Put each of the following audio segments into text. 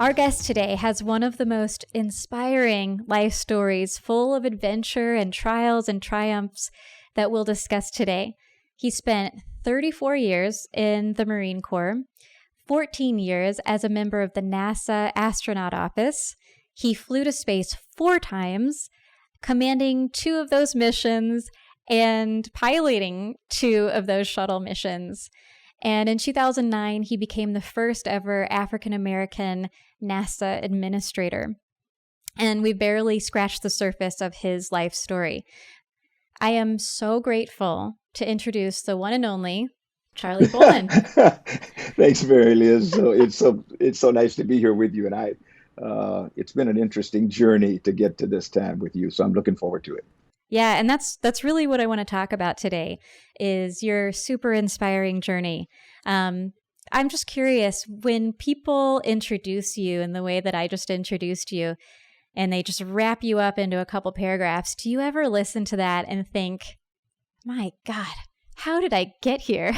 Our guest today has one of the most inspiring life stories, full of adventure and trials and triumphs that we'll discuss today. He spent 34 years in the Marine Corps, 14 years as a member of the NASA astronaut office. He flew to space 4 times, commanding 2 of those missions and piloting 2 of those shuttle missions. And in 2009, he became the first ever African-American NASA administrator. And we barely scratched the surface of his life story. I am so grateful to introduce the one and only Charlie Bolden. Thanks, Mary Liz. It's so nice to be here with you, and it's been an interesting journey to get to this time with you. So I'm looking forward to it. Yeah, and that's really what I want to talk about today is your super inspiring journey. I'm just curious, when people introduce you in the way that I just introduced you, and they just wrap you up into a couple paragraphs, do you ever listen to that and think, my God, how did I get here?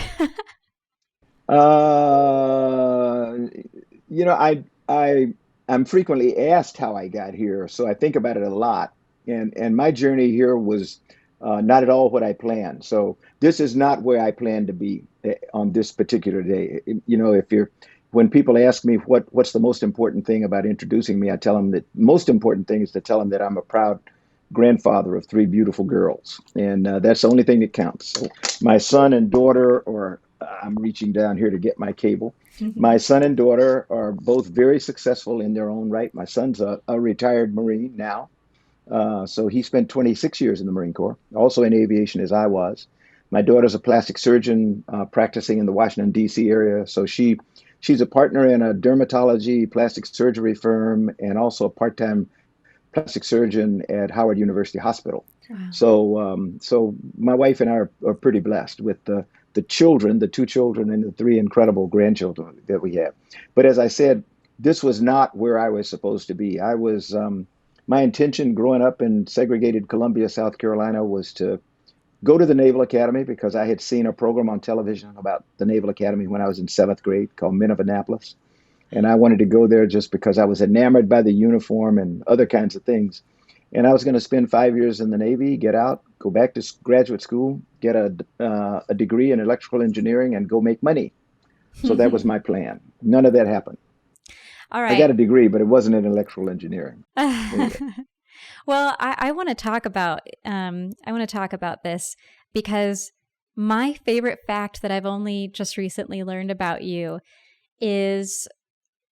Uh, I'm frequently asked how I got here, so I think about it a lot. And my journey here was not at all what I planned. So this is not where I plan to be on this particular day. If you're when people ask me what's the most important thing about introducing me, I tell them that most important thing is to tell them that I'm a proud grandfather of 3 beautiful girls, and that's the only thing that counts. So my son and daughter, or I'm reaching down here to get my cable. My son and daughter are both very successful in their own right. My son's a retired Marine now. So he spent 26 years in the Marine Corps, also in aviation as I was. My daughter's a plastic surgeon practicing in the Washington, D.C. area. So she's a partner in a dermatology plastic surgery firm and also a part-time plastic surgeon at Howard University Hospital. Wow. So my wife and I are pretty blessed with the children, the 2 children and the 3 incredible grandchildren that we have. But as I said, this was not where I was supposed to be. My intention growing up in segregated Columbia, South Carolina, was to go to the Naval Academy because I had seen a program on television about the Naval Academy when I was in 7th grade called Men of Annapolis. And I wanted to go there just because I was enamored by the uniform and other kinds of things. And I was going to spend 5 years in the Navy, get out, go back to graduate school, get a degree in electrical engineering, and go make money. So that was my plan. None of that happened. All I got right. a degree, but it wasn't in electrical engineering. Anyway. Well, I want to talk about this because my favorite fact that I've only just recently learned about you is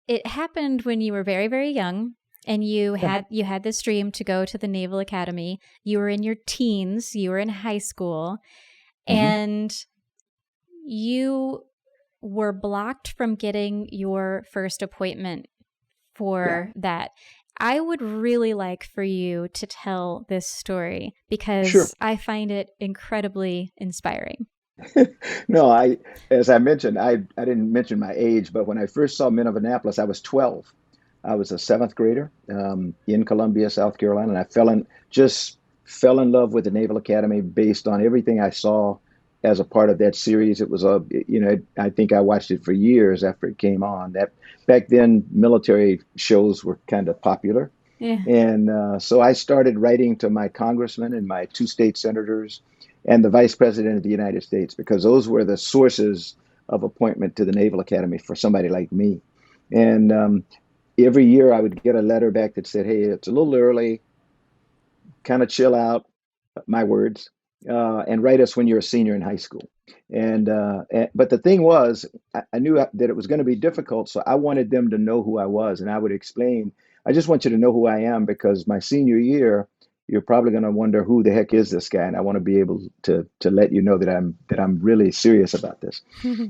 it happened when you were very, very young and you had this dream to go to the Naval Academy. You were in your teens, you were in high school, Mhm. and you were blocked from getting your first appointment Yeah, for that. I would really like for you to tell this story sure. because I find it incredibly inspiring. No, as I mentioned, I didn't mention my age, but when I first saw Men of Annapolis, I was 12. I was a 7th grader in Columbia, South Carolina, and I just fell in love with the Naval Academy based on everything I saw as a part of that series. It was I think I watched it for years after it came on. That back then, military shows were kind of popular. Yeah. And so I started writing to my congressman and my 2 state senators and the vice president of the United States because those were the sources of appointment to the Naval Academy for somebody like me. And every year I would get a letter back that said, "Hey, it's a little early, kind of chill out," my words, and write us when you're a senior in high school. But the thing was, I knew that it was going to be difficult, so I wanted them to know who I was, and I would explain. I just want you to know who I am because my senior year, you're probably going to wonder who the heck is this guy, and I want to be able to let you know that I'm really serious about this.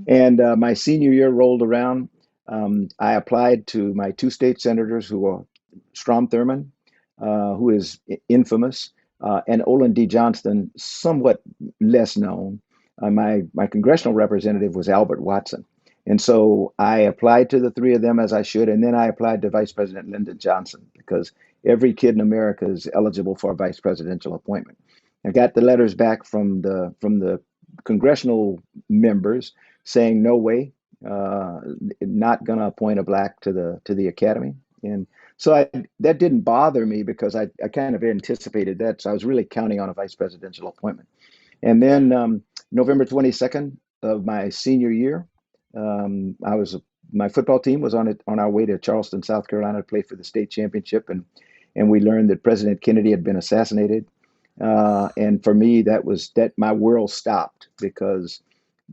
And my senior year rolled around. I applied to my 2 state senators who are Strom Thurmond, who is infamous, and Olin D. Johnston, somewhat less known. My congressional representative was Albert Watson. And so I applied to the 3 of them as I should, and then I applied to Vice President Lyndon Johnson because every kid in America is eligible for a vice presidential appointment. I got the letters back from the congressional members saying no way. uh, not going to appoint a black to the academy. And so that didn't bother me because I kind of anticipated that. So I was really counting on a vice presidential appointment. And then November 22nd of my senior year, I was my football team was on our way to Charleston, South Carolina, to play for the state championship, and we learned that President Kennedy had been assassinated. And for me, that my world stopped because,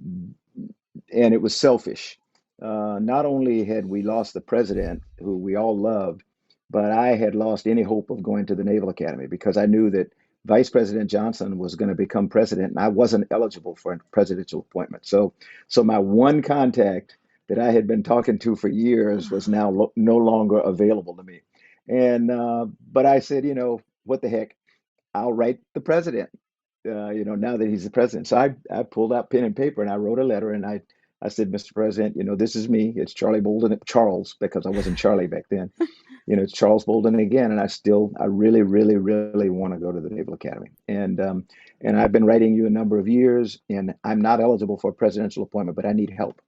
and it was selfish. Not only had we lost the president, who we all loved, but I had lost any hope of going to the Naval Academy because I knew that Vice President Johnson was going to become president, and I wasn't eligible for a presidential appointment. So my one contact that I had been talking to for years was now no longer available to me. And but I said, what the heck? I'll write the president. Now that he's the president. So I pulled out pen and paper and I wrote a letter and I said, Mr. President, this is me. It's Charlie Bolden, Charles, because I wasn't Charlie back then. It's Charles Bolden again, and I really, really, really want to go to the Naval Academy. And I've been writing you a number of years, and I'm not eligible for a presidential appointment, but I need help.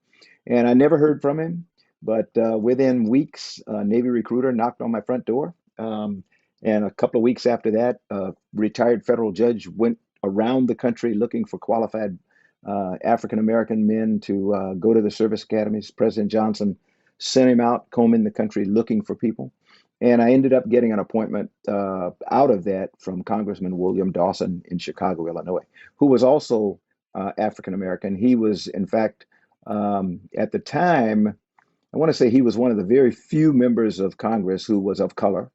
And I never heard from him, but within weeks, a Navy recruiter knocked on my front door. And a couple of weeks after that, a retired federal judge went around the country looking for qualified African American men to go to the service academies. President Johnson sent him out combing the country looking for people. And I ended up getting an appointment out of that from Congressman William Dawson in Chicago, Illinois, who was also African American. He was, in fact, at the time, I want to say he was one of the very few members of Congress who was of color.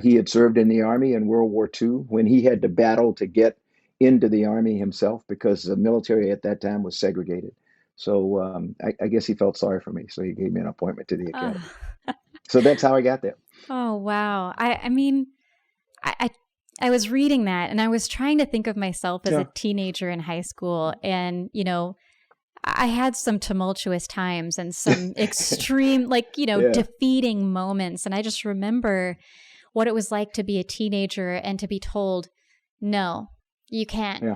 He had served in the Army in World War II when he had to battle to get into the Army himself because the military at that time was segregated. So I guess he felt sorry for me. So he gave me an appointment to the academy. So that's how I got there. Oh, wow. I mean, I was reading that and I was trying to think of myself as a teenager in high school. And, I had some tumultuous times and some extreme, defeating moments. And I just remember what it was like to be a teenager and to be told, no, you can't. Yeah.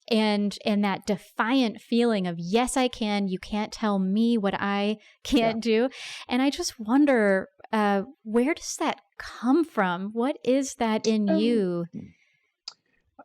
And that defiant feeling of, yes, I can. You can't tell me what I can't do. And I just wonder, where does that come from? What is that in you?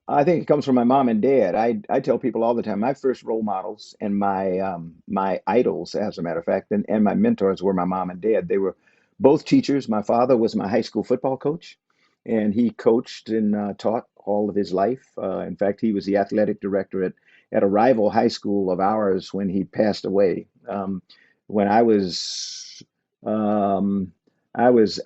I think it comes from my mom and dad. I tell people all the time, my first role models and my idols, as a matter of fact, and my mentors were my mom and dad. They were both teachers. My father was my high school football coach, and he coached and taught all of his life. In fact, he was the athletic director at a rival high school of ours when he passed away. When I was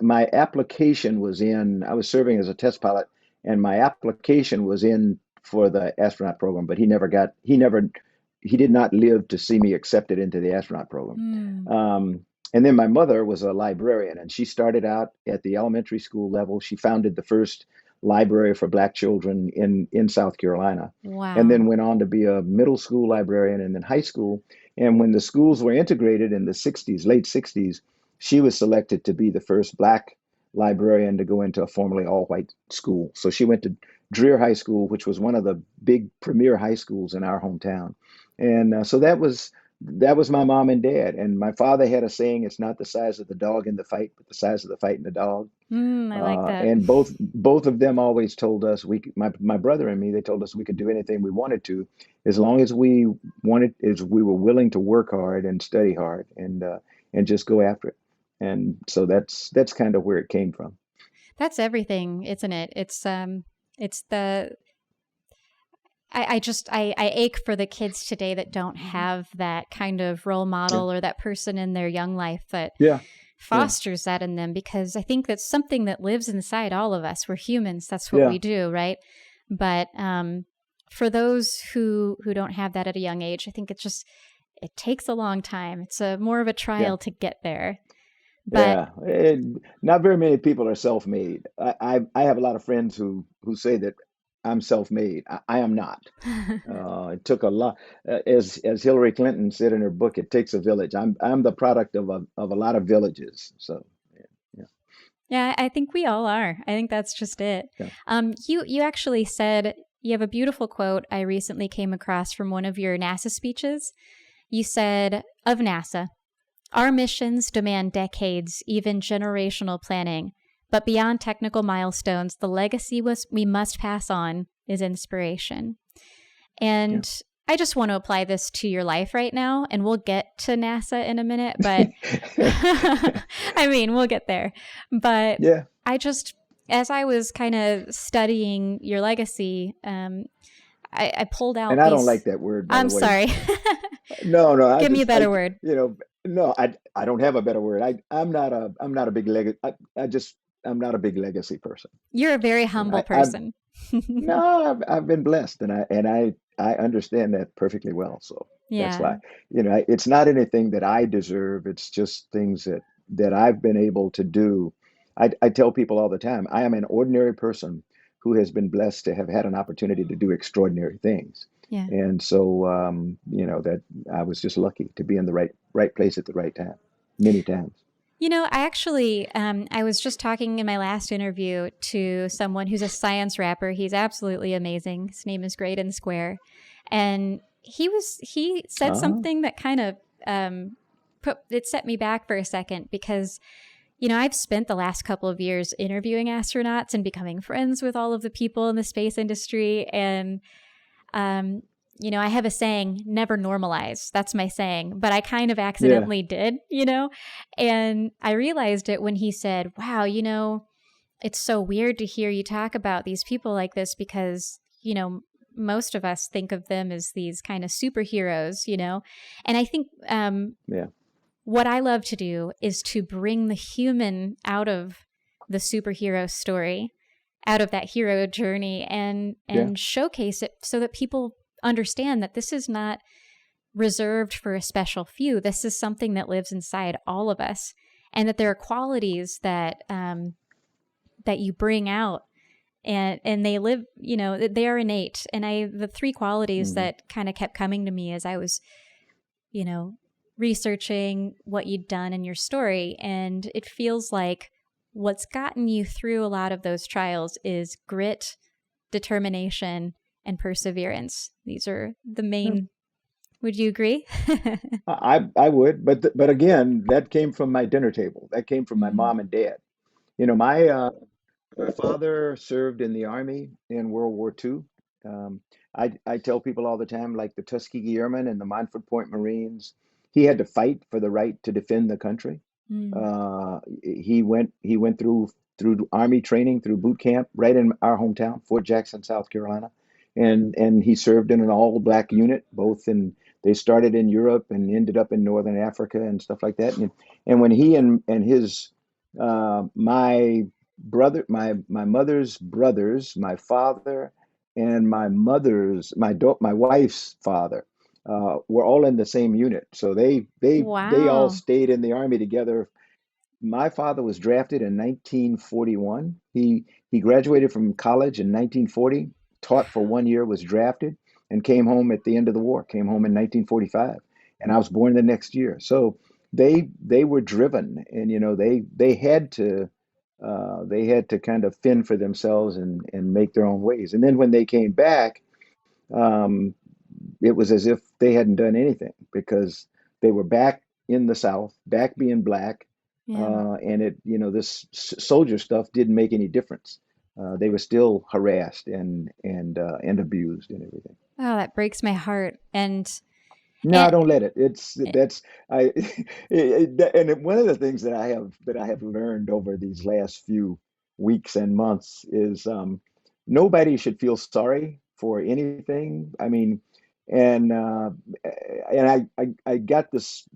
my application was in. I was serving as a test pilot. And my application was in for the astronaut program, but he did not live to see me accepted into the astronaut program. And then my mother was a librarian, and she started out at the elementary school level. She founded the first library for Black children in South Carolina. Wow. And then went on to be a middle school librarian and then high school. And when the schools were integrated in the 60s, late 60s, she was selected to be the first Black librarian to go into a formerly all-white school. So she went to Dreer High School, which was one of the big premier high schools in our hometown. And so that was my mom and dad. And my father had a saying, it's not the size of the dog in the fight, but the size of the fight in the dog. I like that. And both of them always told us, my brother and me, they told us we could do anything we wanted to, as long as we were willing to work hard and study hard and just go after it. And so that's kind of where it came from. That's everything, isn't it? I ache for the kids today that don't have that kind of role model or that person in their young life that fosters that in them, because I think that's something that lives inside all of us. We're humans. That's what we do, right? But for those who don't have that at a young age, I think it takes a long time. It's more of a trial to get there. But not very many people are self-made. I have a lot of friends who say that I'm self-made. I am not. It took a lot, as Hillary Clinton said in her book, it takes a village. I'm the product of a lot of villages. So yeah, I think we all are. I think that's just it. Yeah. You actually said, you have a beautiful quote I recently came across from one of your NASA speeches. You said of NASA, Our missions demand decades, even generational planning. But beyond technical milestones, the legacy we must pass on is inspiration. Yeah. And I just want to apply this to your life right now, and we'll get to NASA in a minute, but I mean, we'll get there. But Yeah. I just, as I was kind of studying your legacy, I pulled And out I don't these. like that word, by the I'm way. sorry. No, no, Give me a better word. no, I don't have a better word. I'm not a big legacy. I'm not a big legacy person. You're a very You know, humble I've person. no, I've been blessed, and I understand that perfectly well. So that's Yeah. why, it's not anything that I deserve. It's just things that I've been able to do. I tell people all the time, I am an ordinary person who has been blessed to have had an opportunity to do extraordinary things. Yeah. And so, that I was just lucky to be in the right place at the right time, many times. I was just talking in my last interview to someone who's a science rapper. He's absolutely amazing. His name is Great and Square. And he said Ah, something that kind of it set me back for a second because, I've spent the last couple of years interviewing astronauts and becoming friends with all of the people in the space industry. And um, I have a saying, never normalize. That's my saying, but I kind of yeah, accidentally did, and I realized it when he said, wow, it's so weird to hear you talk about these people like this because, most of us think of them as these kind of superheroes, and I think yeah. what I love to do is to bring the human out of the superhero story, out of that hero journey, and Yeah. showcase it so that people understand that this is not reserved for a special few. This is something that lives inside all of us, and that there are qualities that you bring out, and they live. They are innate. And the three qualities Hmm. that kind of kept coming to me as I was, you know, researching what you'd done in your story, and it feels like what's gotten you through a lot of those trials is grit, determination, and perseverance. These are the main. Would you agree? I would, but again, that came from my dinner table. That came from my Mm, mom and dad. My father served in the army in World War II. I tell people all the time, like the Tuskegee Airmen and the Montford Point Marines, he had to fight for the right to defend the country. mm, He went through army training, through boot camp, right in our hometown, Fort Jackson, South Carolina, and he served in an all black unit. They started in Europe and ended up in Northern Africa and stuff like that. And when he and his my brother, my mother's brothers, my father, and my wife's father, were all in the same unit. So they all wow. stayed in the army together. My father was drafted in 1941. He graduated from college in 1940, taught for 1 year, was drafted, and came home at the end of the war. Came home in 1945, and I was born the next year. So they were driven, and they had to kind of fend for themselves and make their own ways. And then when they came back, um, it was as if they hadn't done anything because they were back in the South, back being black, Yeah. and this soldier stuff didn't make any difference. They were still harassed and abused and everything. Oh, that breaks my heart. No, And don't let it. That's I, and one of the things that I have learned over these last few weeks and months is nobody should feel sorry for anything. I mean, and uh, and I got this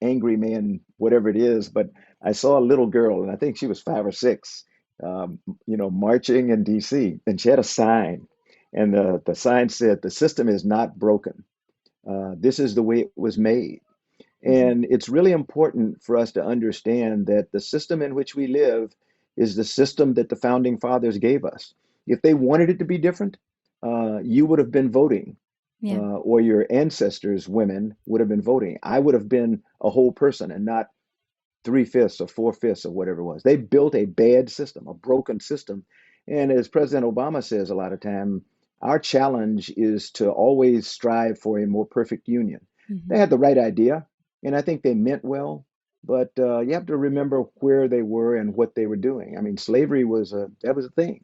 angry man, whatever it is, but I saw a little girl, and I think she was 5 or 6, marching in D.C., and she had a sign, and the sign said, "The system is not broken. This is the way it was made." Mhm. And it's really important for us to understand that the system in which we live is the system that the founding fathers gave us. If they wanted it to be different, you would have been voting, Yeah. or your ancestors, women, would have been voting. I would have been a whole person and not 3/5 or 4/5 or whatever it was. They built a bad system, a broken system. And as President Obama says a lot of time, our challenge is to always strive for a more perfect union. They Mhm. had the right idea, and I think they meant well, but you have to remember where they were and what they were doing. I mean, slavery was a thing,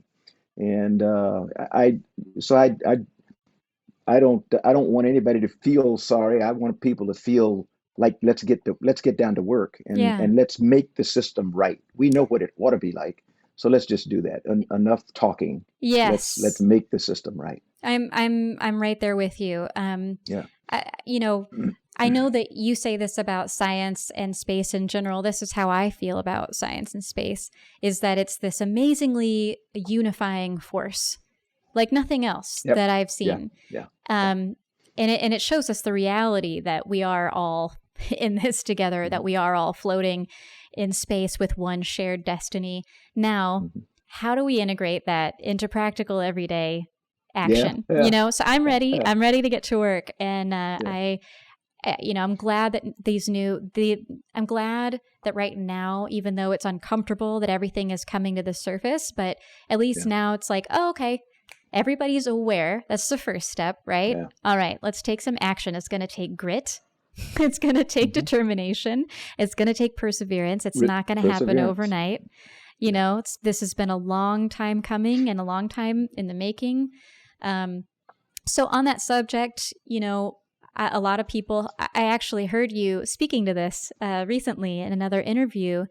and I so I don't want anybody to feel sorry. I want people to feel like let's get down to work Yeah. and let's make the system right. We know what it ought to be like, so let's just do that. Enough talking. Let's Yes. make the system right. I'm right there with you. Yeah. You know, I know that you say this about science and space in general. This is how I feel about science and space, is that it's this amazingly unifying force, like nothing else Yep. that I've Yeah. seen. Yeah. And it shows us the reality that we are all in this together, that Mhm. we are all floating in space with one shared destiny. Now, Mhm. how do we integrate that into practical everyday Yeah. action? You Yeah. know, so I'm ready. Yeah. I'm ready to get to work, and Yeah. you know, I'm glad that I'm glad that right now, even though it's uncomfortable, that everything is coming to the surface. But at least Yeah. now it's like, oh, okay, everybody's aware. That's the first step, right? Yeah. All right, let's take some action. It's going to take grit. It's going to take Hmm. determination. It's going to take perseverance. It's not going to happen Perseverance. overnight. You Yeah. know, this has been a long time coming and a long time in the making. Um, so on that subject, you know, a lot of people, I actually heard you speaking to this recently in another interview.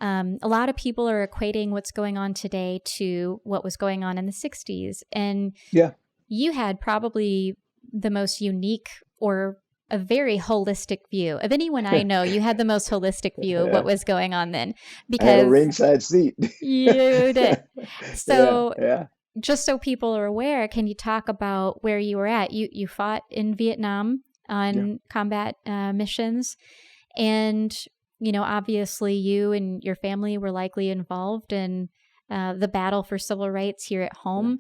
A lot of people are equating what's going on today to what was going on in the 60s. And Yeah. you had probably the most unique or a very holistic view of anyone I know. You had the most holistic view of what Yeah. was going on then I had a because ringside seat. you did. Yeah. So Yeah. just so people are aware, can you talk about where you were at? You fought in Vietnam Yeah. on combat missions, and you know, obviously, you and your family were likely involved in the battle for civil rights here at Yeah. home.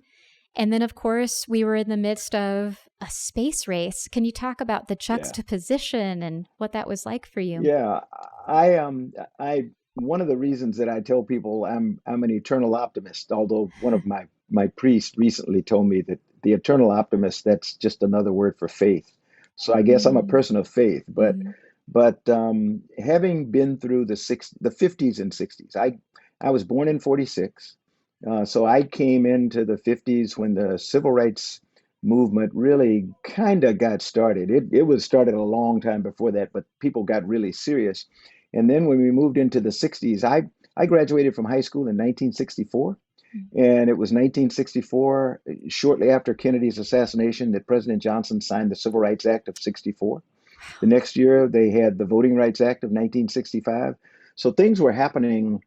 And then, of course, we were in the midst of a space race. Can you talk about the Yeah. juxtaposition and what that was like for you? Yeah, I one of the reasons that I tell people I'm an eternal optimist, although one of my priests recently told me that the eternal optimist, that's just another word for faith. So I guess I'm a Mm-hmm. person of faith, but having been through the 50s and 60s, I was born in 46. So I came into the 50s when the civil rights movement really kind of got started. It was started a long time before that, but people got really serious. And then when we moved into the 60s, I graduated from high school in 1964. And it was 1964, shortly after Kennedy's assassination, that President Johnson signed the Civil Rights Act of 64. The next year, they had the Voting Rights Act of 1965. So things were happening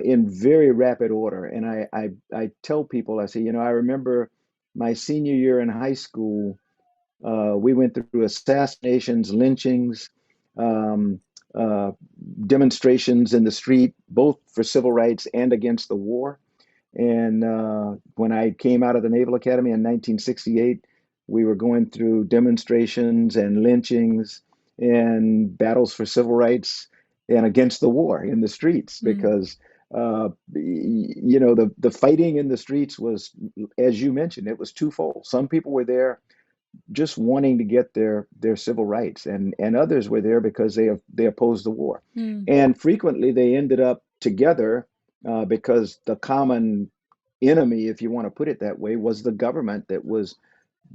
in very rapid order. And I tell people, I say, you know, I remember my senior year in high school, we went through assassinations, lynchings, um, uh, demonstrations in the street, both for civil rights and against the war. And when I came out of the Naval Academy in 1968, we were going through demonstrations and lynchings and battles for civil rights and against the war in the streets Mm-hmm. because you know the fighting in the streets was, as you mentioned, it was twofold. Some people were there just wanting to get their civil rights, and others were there because they opposed the war, and frequently they ended up together because the common enemy, if you want to put it that way, was the government. That was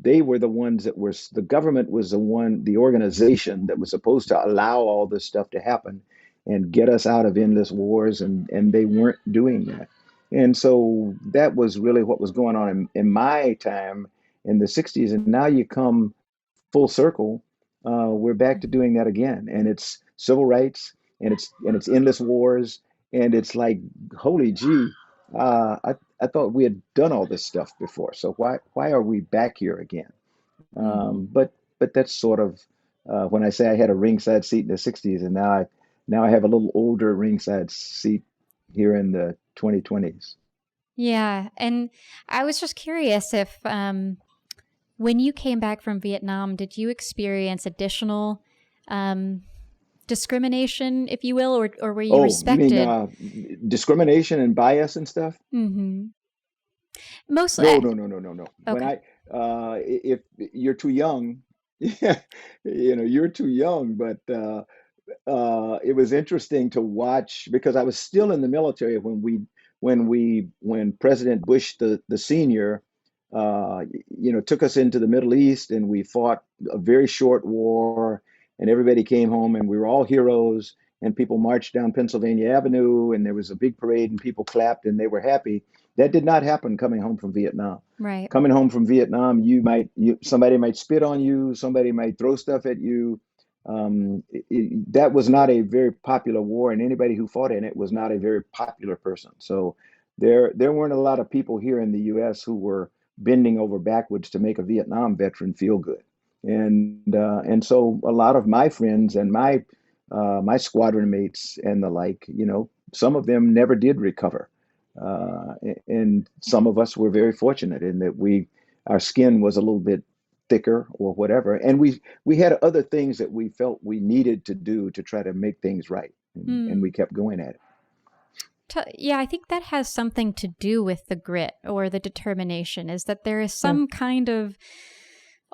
They were the ones that were the government was the organization that was supposed to allow all this stuff to happen and get us out of endless wars, and they weren't doing that. And so that was really what was going on in my time in the 60s. And now you come full circle, we're back to doing that again, and it's civil rights, and it's endless wars, and it's like, holy gee, I thought we had done all this stuff before, so why are we back here again? Mm-hmm. But that's sort of when I say I had a ringside seat in the 60s, and now I have a little older ringside seat here in the 2020s. Yeah. And I was just curious if when you came back from Vietnam, did you experience additional um, discrimination, if you will, or were you Oh, you mean respected? discrimination and bias and stuff? Mm-hmm. Mostly, No, no, no, no, no, no. When okay. I if you're too young, Yeah, you're too young, but it was interesting to watch because I was still in the military when President Bush the senior took us into the Middle East, and we fought a very short war, and everybody came home and we were all heroes, and people marched down Pennsylvania Avenue, and there was a big parade and people clapped and they were happy. That did not happen coming home from Vietnam. Right. Coming home from Vietnam, somebody might spit on you, somebody might throw stuff at you. That was not a very popular war, and anybody who fought in it was not a very popular person. So there weren't a lot of people here in the U.S. who were bending over backwards to make a Vietnam veteran feel good, and so a lot of my friends and my squadron mates and the like, some of them never did recover, and some of us were very fortunate in that our skin was a little bit thicker or whatever, and we had other things that we felt we needed to do to try to make things right, and Hmm. we kept going at it. Yeah, I think that has something to do with the grit or the determination, is that there is Yeah, some kind of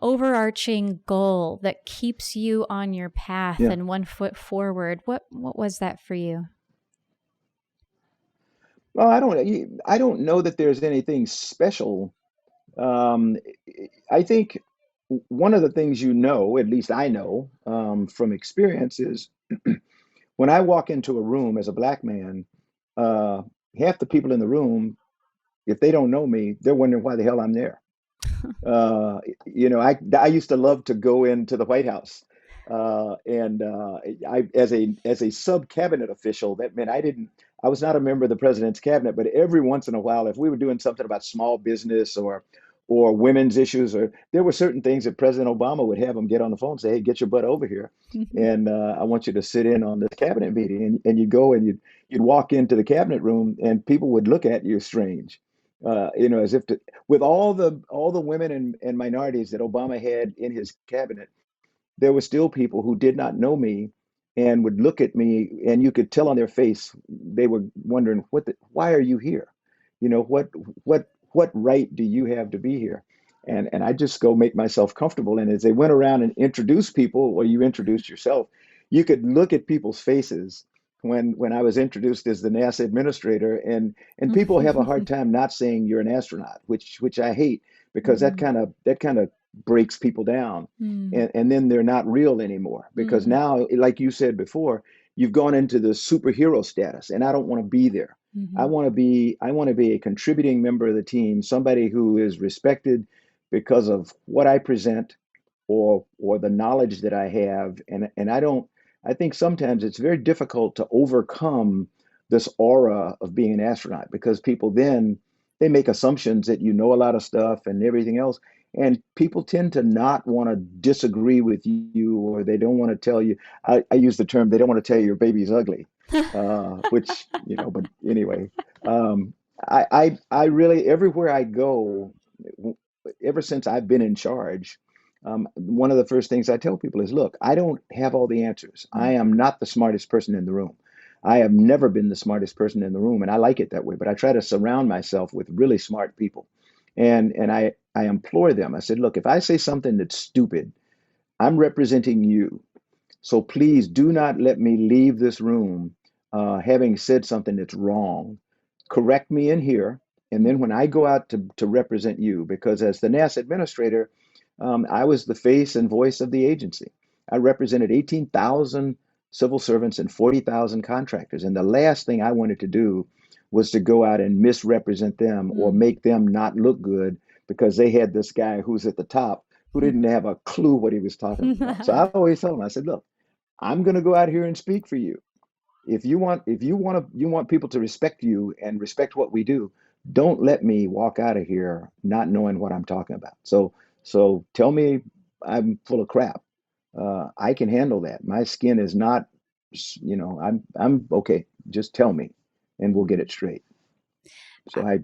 overarching goal that keeps you on your path yeah. and one foot forward. What was that for you? Well, I don't know that there's anything special. Um, I think one of the things, at least I know, from experience, is when I walk into a room as a black man, uh, half the people in the room, if they don't know me, they're wondering why the hell I'm there. Uh, I used to love to go into the White House, and I as a sub cabinet official. That meant I was not a member of the president's cabinet, but every once in a while, if we were doing something about small business or women's issues, or there were certain things that President Obama would have them get on the phone and say, "Hey, get your butt over here, and I want you to sit in on this cabinet meeting." And you'd go and you'd walk into the cabinet room, and people would look at you strange, as if with all the women and minorities that Obama had in his cabinet, there were still people who did not know me and would look at me, and you could tell on their face they were wondering, why are you here? What right do you have to be here? And I just go make myself comfortable. And as they went around and introduced people, or you introduced yourself, you could look at people's faces when I was introduced as the NASA administrator, and people have a hard time not saying you're an astronaut, which I hate, because that Mm, kind of breaks people down, mm, and then they're not real anymore, because mm, now, like you said before, you've gone into the superhero status, and I don't want to be there. mhm. I want to be a contributing member of the team, somebody who is respected because of what I present, or the knowledge that I have. And I think sometimes it's very difficult to overcome this aura of being an astronaut, because people then they make assumptions that you know a lot of stuff and everything else. And people tend to not want to disagree with you, or they don't want to tell you. I use the term, they don't want to tell you your baby's ugly, which, but anyway, um, I really, everywhere I go, ever since I've been in charge, one of the first things I tell people is, look, I don't have all the answers. I am not the smartest person in the room. I have never been the smartest person in the room, and I like it that way. But I try to surround myself with really smart people, and I implore them. I said, look, if I say something that's stupid, I'm representing you. So please do not let me leave this room having said something that's wrong. Correct me in here. And then when I go out to represent you, because as the NASA administrator, I was the face and voice of the agency. I represented 18,000 civil servants and 40,000 contractors. And the last thing I wanted to do was to go out and misrepresent them or Mm. make them not look good because they had this guy who's at the top who didn't have a clue what he was talking about. So I always tell them, I said, look, I'm going to go out here and speak for you. If you want people to respect you and respect what we do, don't let me walk out of here not knowing what I'm talking about. So tell me I'm full of crap. I can handle that. My skin is not, I'm okay. Just tell me, and we'll get Mhm. it straight. So I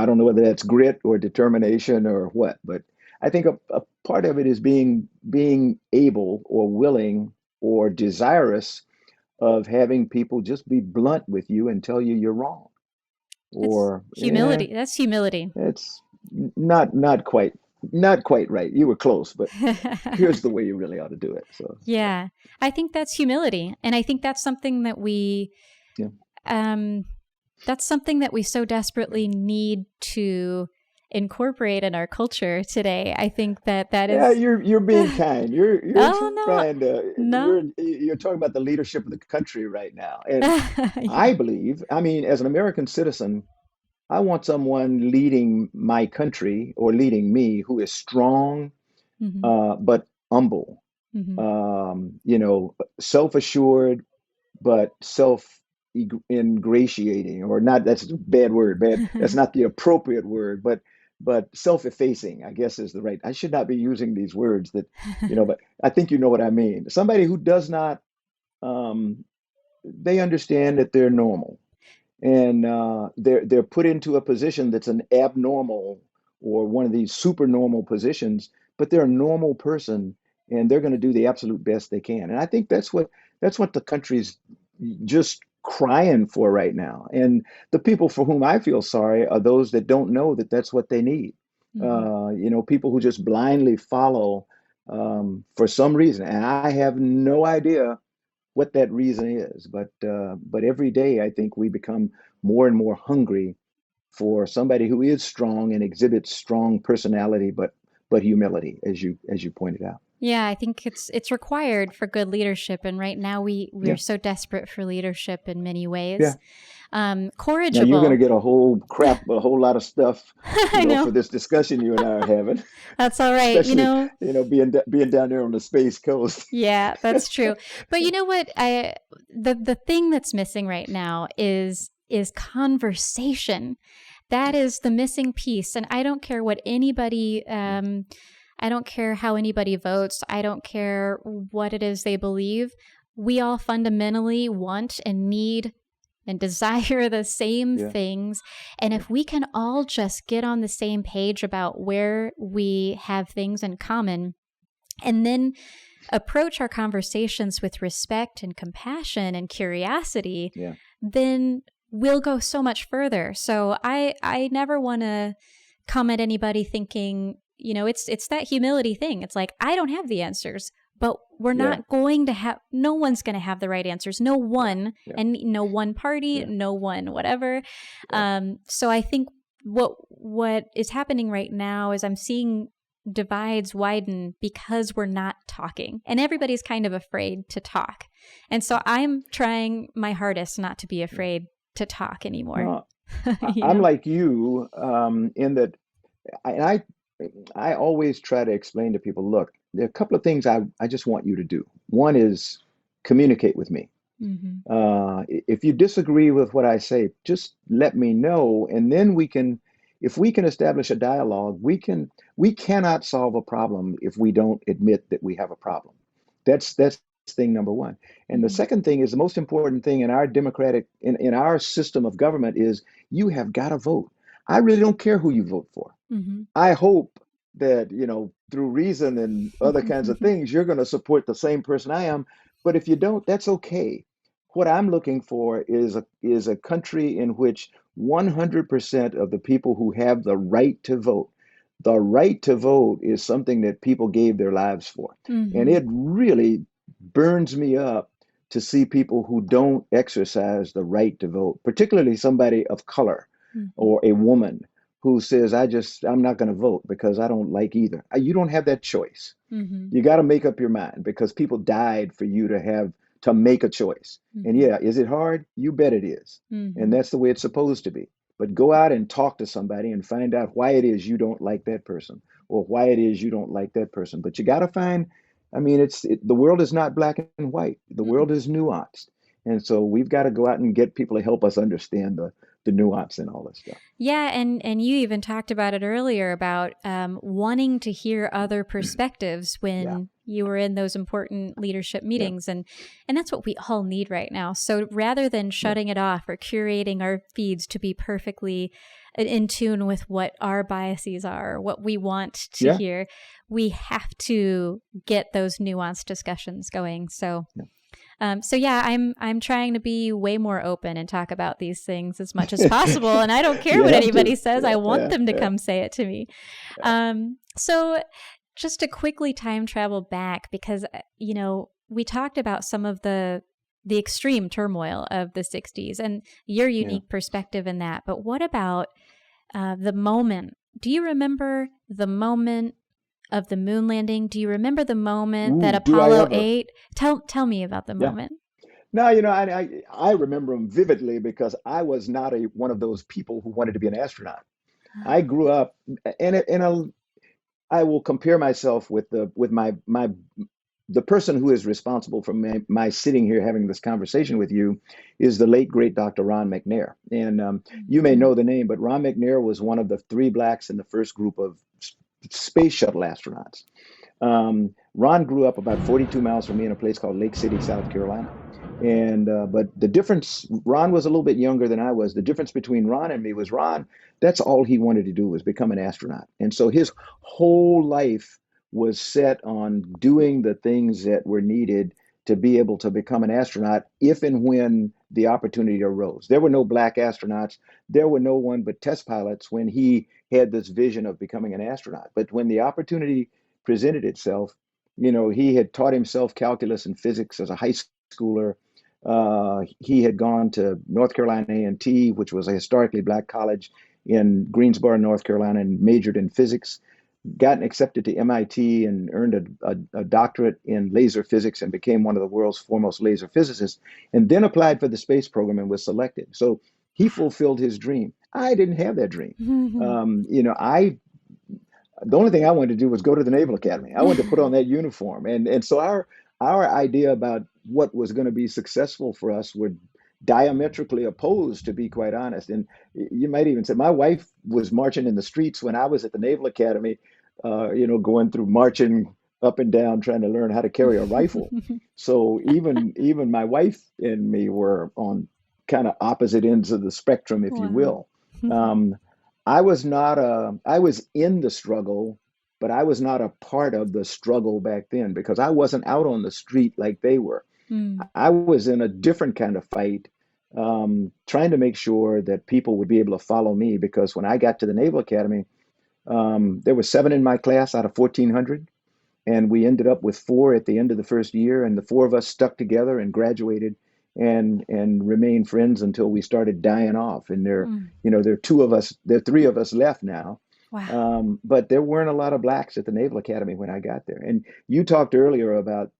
don't know whether that's grit or determination or what, but I think a part of it is being able or willing or desirous of having people just be blunt with you and tell you you're wrong, It's or humility. That's humility. it's not quite. Not quite right. You were close, but here's the way you really ought to do it. So Yeah, I think that's humility. And I think that's something that yeah. um, that's something that we so desperately need to incorporate in our culture today. I think that Yeah, is, you're being kind. You're oh, trying to no, you're talking about the leadership of the country right now. And no. I Yeah. believe, I mean, as an American citizen, I want someone leading my country or leading me who is strong, Hmm. but humble, Hmm. self-assured, but self-ingratiating, or not, that's a bad word, bad, that's not the appropriate word, but self-effacing, I guess is the right. I should not be using these words that, but I think you know what I mean. Somebody who does not, um, they understand that they're normal and they're put into a position that's an abnormal or one of these supernormal positions, but they're a normal person and they're going to do the absolute best they can. And I think that's what the country's just crying for right now. And the people for whom I feel sorry are those that don't know that that's what they need. Hmm. People who just blindly follow for some reason, and I have no idea what that reason is. But every day I think we become more and more hungry for somebody who is strong and exhibits strong personality, but humility, as you pointed out. Yeah, I think it's required for good leadership, and right now we're Yeah, so desperate for leadership in many yeah. ways. Now you're going to Corrigible. get a whole lot of stuff, I for know. this discussion you and I are having, That's all right. especially being down there on the Space Coast. Yeah, that's true. But you know what? The thing that's missing right now is conversation. That is the missing piece. And I don't care what anybody I don't care how anybody votes. I don't care what it is they believe. We all fundamentally want and need and desire the same Yeah, things. And yeah, if we can all just get on the same page about where we have things in common, and then approach our conversations with respect and compassion and curiosity, yeah, then we'll go so much further. So I never want to come at anybody thinking, it's that humility thing. It's like, I don't have the answers, but we're yeah, not going to have, no one's going to have the right answers. No yeah, one, yeah, and no one party, yeah, no one, whatever. yeah, So I think what is happening right now is I'm seeing divides widen because we're not talking, and everybody's kind of afraid to talk. And so I'm trying my hardest not to be yeah. afraid to talk anymore. No, you I'm know? like you, in that I, I always try to explain to people, look, there are a couple of things I just want you to do. One is communicate with me. Mm-hmm. If you disagree with what I say, just let me know, and then if we can establish a dialogue, we cannot solve a problem if we don't admit that we have a problem. That's thing number one. And the Mm-hmm. second thing is the most important thing in our in our system of government is you have got to vote. I really don't care who you vote for. Mm-hmm. I hope that, through reason and other kinds of things, you're going to support the same person I am. But if you don't, that's okay. What I'm looking for is a country in which 100% of the people who have the right to vote is something that people gave their lives for. And Mm-hmm. it really burns me up to see people who don't exercise the right to vote, particularly somebody of color Mm-hmm. or a woman who says, I'm not going to vote because I don't like either. You don't have that choice. Mm-hmm. You got to make up your mind because people died for you to make a choice. And Mm-hmm. yeah, is it hard? You bet it is. And Mm-hmm. that's the way it's supposed to be. But go out and talk to somebody and find out why it is you don't like that person or why it is you don't like that person. But you got to find, I mean, the world is not black and white. The world is nuanced. And so we've got to go out and get people to help us understand the nuance and all this stuff. Yeah, and you even talked about it earlier about wanting to hear other perspectives Yeah. when you were in those important leadership Yeah. meetings, and that's what we all need right now. So rather than Yeah. shutting it off or curating our feeds to be perfectly in tune with what our biases are, or what we want to Yeah. hear, we have to get those nuanced discussions going. So. Yeah. So yeah, I'm trying to be way more open and talk about these things as much as possible. And I don't care You what have to. anybody says. I Yeah, want yeah, them to yeah, come say it to me. yeah. So just to quickly time travel back, because we talked about some of the extreme turmoil of the 60s and your Yeah. unique perspective in that. But what about the moment? Do you remember the moment of the moon landing? Do you remember the moment that Ooh, do I Apollo ever? 8? Tell me about the Yeah. moment. No, I remember them vividly because I was not one of those people who wanted to be an astronaut. I grew up, and I will compare myself with the person who is responsible for my sitting here having this conversation with you is the late great Dr. Ron McNair. And you may know the name, but Ron McNair was one of the three blacks in the first group of space shuttle astronauts. Ron grew up about 42 miles from me in a place called Lake City, South Carolina. And but the difference, Ron was a little bit younger than I was. The difference between Ron and me was Ron, that's all he wanted to do was become an astronaut. And so his whole life was set on doing the things that were needed to be able to become an astronaut if and when the opportunity arose. There were no black astronauts. There were no one but test pilots when he had this vision of becoming an astronaut. But when the opportunity presented itself, he had taught himself calculus and physics as a high schooler. He had gone to North Carolina A&T, which was a historically black college in Greensboro, North Carolina, and majored in physics. Gotten accepted to MIT and earned a doctorate in laser physics and became one of the world's foremost laser physicists, and then applied for the space program and was selected. So he fulfilled his dream. I didn't have that dream. I the only thing I wanted to do was go to the Naval Academy. I wanted to put on that uniform, and so our idea about what was going to be successful for us were diametrically opposed, to be quite honest. And you might even say my wife was marching in the streets when I was at the Naval Academy, going through marching up and down trying to learn how to carry a rifle. So even my wife and me were on kind of opposite ends of the spectrum, if you Wow. will. Um, I was in the struggle, but I was not a part of the struggle back then because I wasn't out on the street like they were. Mm. I was in a different kind of fight, trying to make sure that people would be able to follow me because when I got to the Naval Academy, there were 7 in my class out of 1,400, and we ended up with 4 at the end of the first year, and the 4 of us stuck together and graduated and remained friends until we started dying off. And Mm. there are 2 of us, there are 3 of us left now. Wow. But there weren't a lot of blacks at the Naval Academy when I got there. And you talked earlier about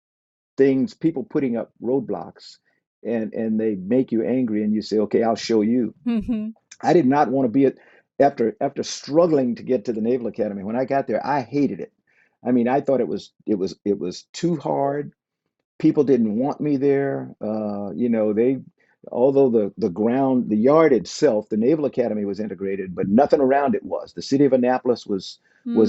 things, people putting up roadblocks, and they make you angry, and you say, "Okay, I'll show you." Mhm. I did not want to be it after struggling to get to the Naval Academy. When I got there, I hated it. I mean, I thought it was too hard. People didn't want me there. They although the yard itself, the Naval Academy was integrated, but nothing around it was. The city of Annapolis was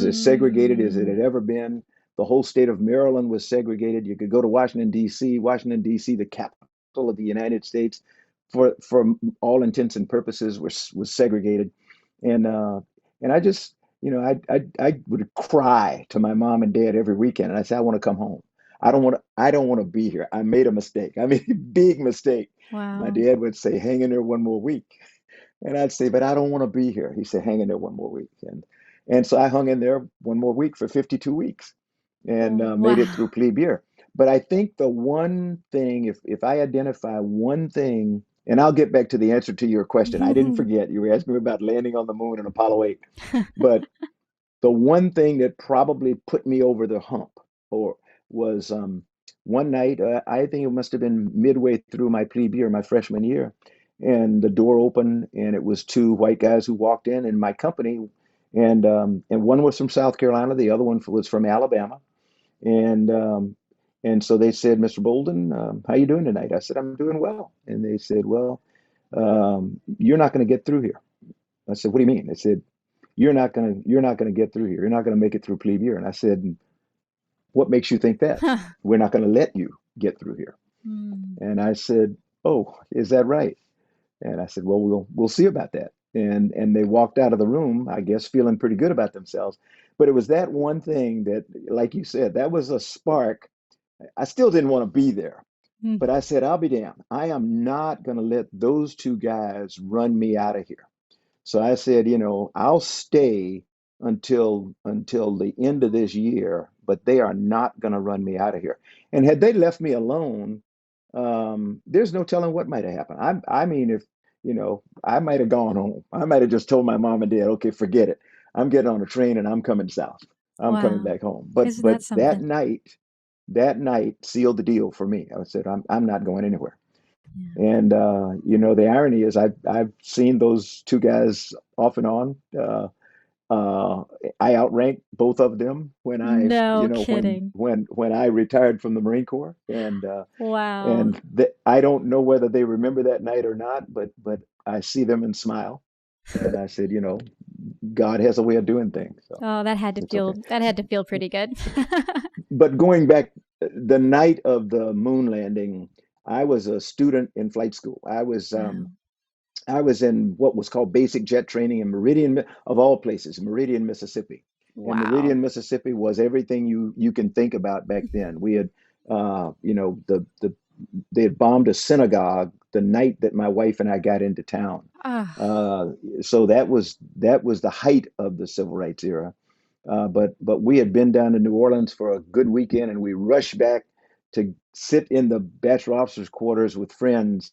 as segregated as it Mm. had ever been. The whole state of Maryland was segregated. You could go to Washington D.C. Washington D.C., the capital of the United States, for all intents and purposes, was segregated, and I just I would cry to my mom and dad every weekend, and I say I want to come home. I don't want to be here. I made a mistake. I made a big mistake. My Wow. dad would say, hang in there one more week. And I'd say, but I don't want to be here. He said, hang in there one more week. And so I hung in there one more week for 52 weeks and made it through Wow. plebe year. But I think the one thing, if I identify one thing, and I'll get back to the answer to your question. I didn't forget. You were asking me about landing on the moon and Apollo 8. But the one thing that probably put me over the hump or was one night, I think it must have been midway through my plebe year, my freshman year, and the door opened and it was 2 white guys who walked in my company, and one was from South Carolina, the other one was from Alabama, and so they said, Mr. Bolden, how you doing tonight? I said, I'm doing well. And they said, well, you're not going to get through here. I said, what do you mean? They said, you're not gonna get through here. You're not gonna make it through plebe year. And I said, what makes you think that? Huh. We're not gonna let you get through here. Mm. And I said, oh, is that right? And I said, well, we'll see about that. And they walked out of the room, I guess, feeling pretty good about themselves. But it was that one thing that, like you said, that was a spark. I still didn't want to be there, Mm. But I said, I'll be damned. I am not going to let those two guys run me out of here. So I said, I'll stay until the end of this year, but they are not going to run me out of here. And had they left me alone, there's no telling what might have happened. I mean, if I might have gone home. I might have just told my mom and dad, okay, forget it. I'm getting on a train and I'm coming south. I'm coming Wow. back home. But Isn't that something? that night sealed the deal for me. I said, I'm not going anywhere. Yeah. And the irony is, I've seen those two guys off and on. Uh, I outranked both of them when I, No kidding. when I retired from the Marine Corps, Wow. I don't know whether they remember that night or not, but I see them and smile, and I said, God has a way of doing things, so Oh, it's okay. that had to feel pretty good. But going back, the night of the moon landing, I was a student in flight school. Wow. I was in what was called basic jet training in Meridian, of all places, Meridian, Mississippi. And Wow. Meridian, Mississippi was everything you can think about back then. We had, they had bombed a synagogue the night that my wife and I got into town. Ah, Uh, so that was the height of the civil rights era. But we had been down to New Orleans for a good weekend, and we rushed back to sit in the bachelor officers' quarters with friends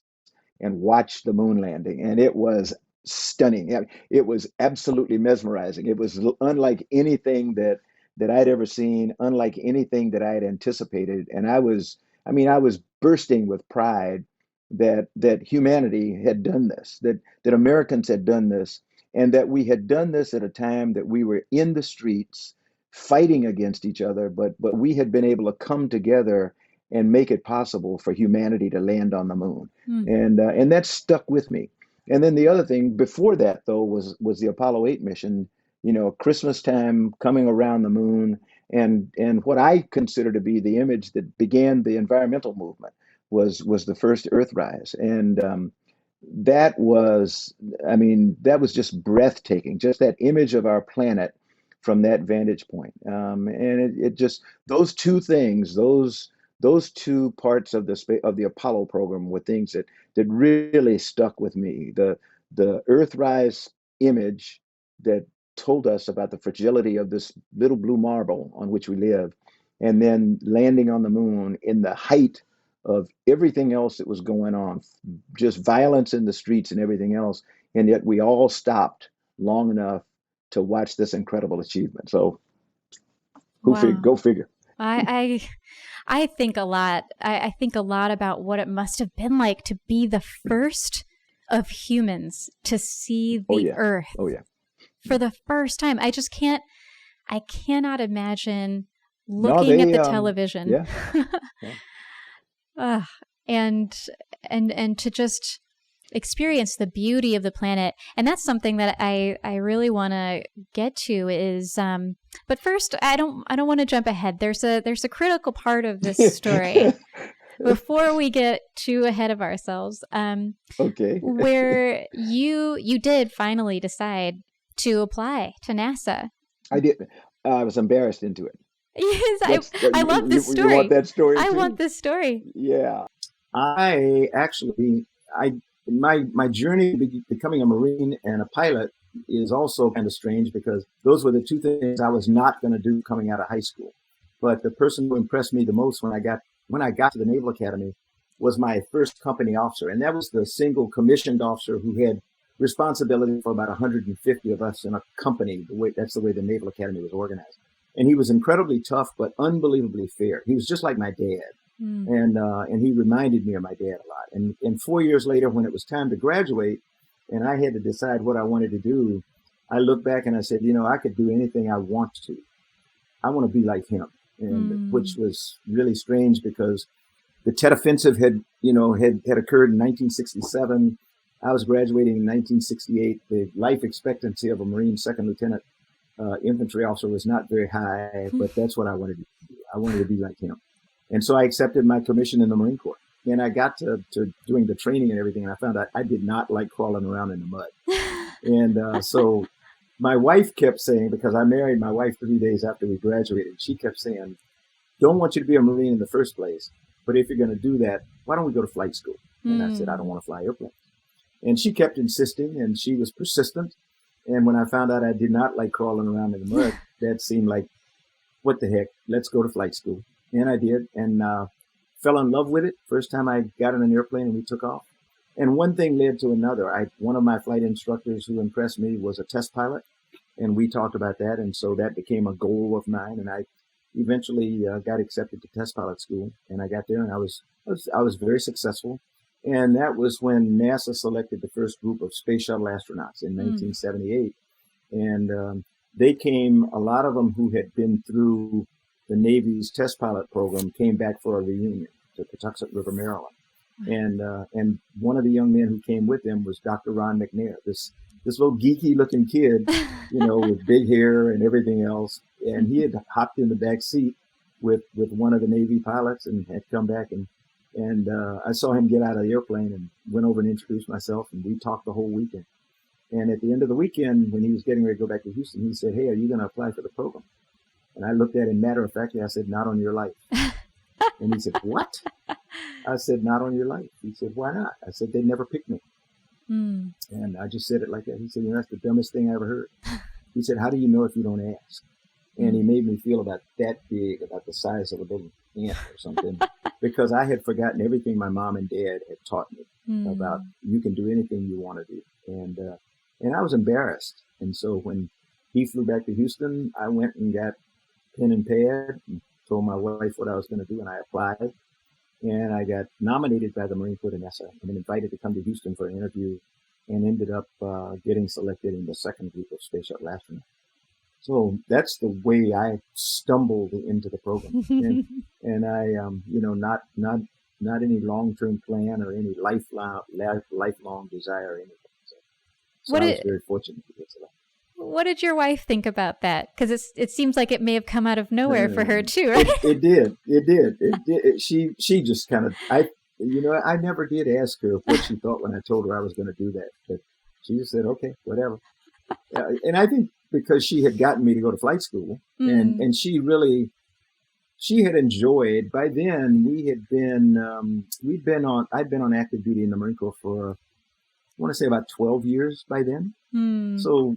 and watched the moon landing, and it was stunning. It was absolutely mesmerizing. It was unlike anything that I'd ever seen, unlike anything that I had anticipated, and I was bursting with pride that humanity had done this, that Americans had done this, and that we had done this at a time that we were in the streets fighting against each other, but we had been able to come together and make it possible for humanity to land on the moon, mm, and that stuck with me. And then the other thing before that, though, was the Apollo 8 mission. Christmas time, coming around the moon, and what I consider to be the image that began the environmental movement was the first Earthrise, and that was, that was just breathtaking. Just that image of our planet from that vantage point, and it just those two things, those two parts of the Apollo program were things that really stuck with me. The Earthrise image that told us about the fragility of this little blue marble on which we live, and then landing on the moon in the height of everything else that was going on, just violence in the streets and everything else, and yet we all stopped long enough to watch this incredible achievement. So who fig wow. go figure. I I think a lot. I think a lot about what it must have been like to be the first of humans to see Oh the yeah, Earth oh yeah. for the first time. I cannot imagine No, looking at they the television. yeah, yeah. Ugh, and and to just experience the beauty of the planet. And that's something that I really want to get to is but first I don't want to jump ahead. There's a critical part of this story before we get too ahead of ourselves, Okay. where you did finally decide to apply to NASA. I did. I was embarrassed into it. Yes, That's I love this you want story. that story I want too? this story. Yeah. I actually, I my journey to becoming a Marine and a pilot is also kind of strange because those were the two things I was not going to do coming out of high school. But the person who impressed me the most when I got to the Naval Academy was my first company officer, and that was the single commissioned officer who had responsibility for about 150 of us in a company. That's the way the Naval Academy was organized. And he was incredibly tough, but unbelievably fair. He was just like my dad, Mm. and he reminded me of my dad a lot. And 4 years later, when it was time to graduate, and I had to decide what I wanted to do, I looked back and I said, I could do anything I want to. I want to be like him, and which Mm. was really strange because the Tet Offensive had occurred in 1967. I was graduating in 1968. The life expectancy of a Marine second lieutenant infantry officer was not very high, but that's what I wanted to do. I wanted to be like him. And so I accepted my commission in the Marine Corps. And I got to doing the training and everything, and I found out I did not like crawling around in the mud. And so my wife kept saying, because I married my wife 3 days after we graduated, she kept saying, don't want you to be a Marine in the first place, but if you're going to do that, why don't we go to flight school? And I said, I don't want to fly airplanes. And she kept insisting, and she was persistent. And when I found out I did not like crawling around in the mud, that seemed like, what the heck, let's go to flight school. And I did, and fell in love with it. First time I got in an airplane and we took off. And one thing led to another. One of my flight instructors who impressed me was a test pilot, and we talked about that. And so that became a goal of mine. And I eventually got accepted to test pilot school, and I got there, and I was very successful. And that was when NASA selected the first group of space shuttle astronauts in 1978. And they came, a lot of them who had been through the Navy's test pilot program came back for a reunion to Patuxent River, Maryland. And one of the young men who came with them was Dr. Ron McNair, this little geeky looking kid, with big hair and everything else. And he had hopped in the back seat with one of the Navy pilots and had come back, and I saw him get out of the airplane and went over and introduced myself, and we talked the whole weekend. And at the end of the weekend, when he was getting ready to go back to Houston, he said, "Hey, are you going to apply for the program?" And I looked at him matter-of-factly. I said, "Not on your life." And he said, "What?" I said, "Not on your life." He said, "Why not?" I said, "They never picked me." And I just said it like that. He said, "That's the dumbest thing I ever heard." He said, "How do you know if you don't ask?" And he made me feel about that big, about the size of a little ant or something, because I had forgotten everything my mom and dad had taught me about you can do anything you want to do. And I was embarrassed. And so when he flew back to Houston, I went and got pen and pad and told my wife what I was going to do, and I applied. And I got nominated by the Marine Corps to NASA and invited to come to Houston for an interview, and ended up getting selected in the second group of space shuttle astronauts. So that's the way I stumbled into the program. And I, not any long-term plan or any lifelong desire or anything. So I was very fortunate to get selected. What did your wife think about that? Because it seems like it may have come out of nowhere for her too, right? It did. She just kind of, I never did ask her what she thought when I told her I was going to do that. But she just said, "Okay, whatever." And I think because she had gotten me to go to flight school, and she had enjoyed. By then, I'd been on active duty in the Marine Corps for, I want to say, about 12 years by then. So,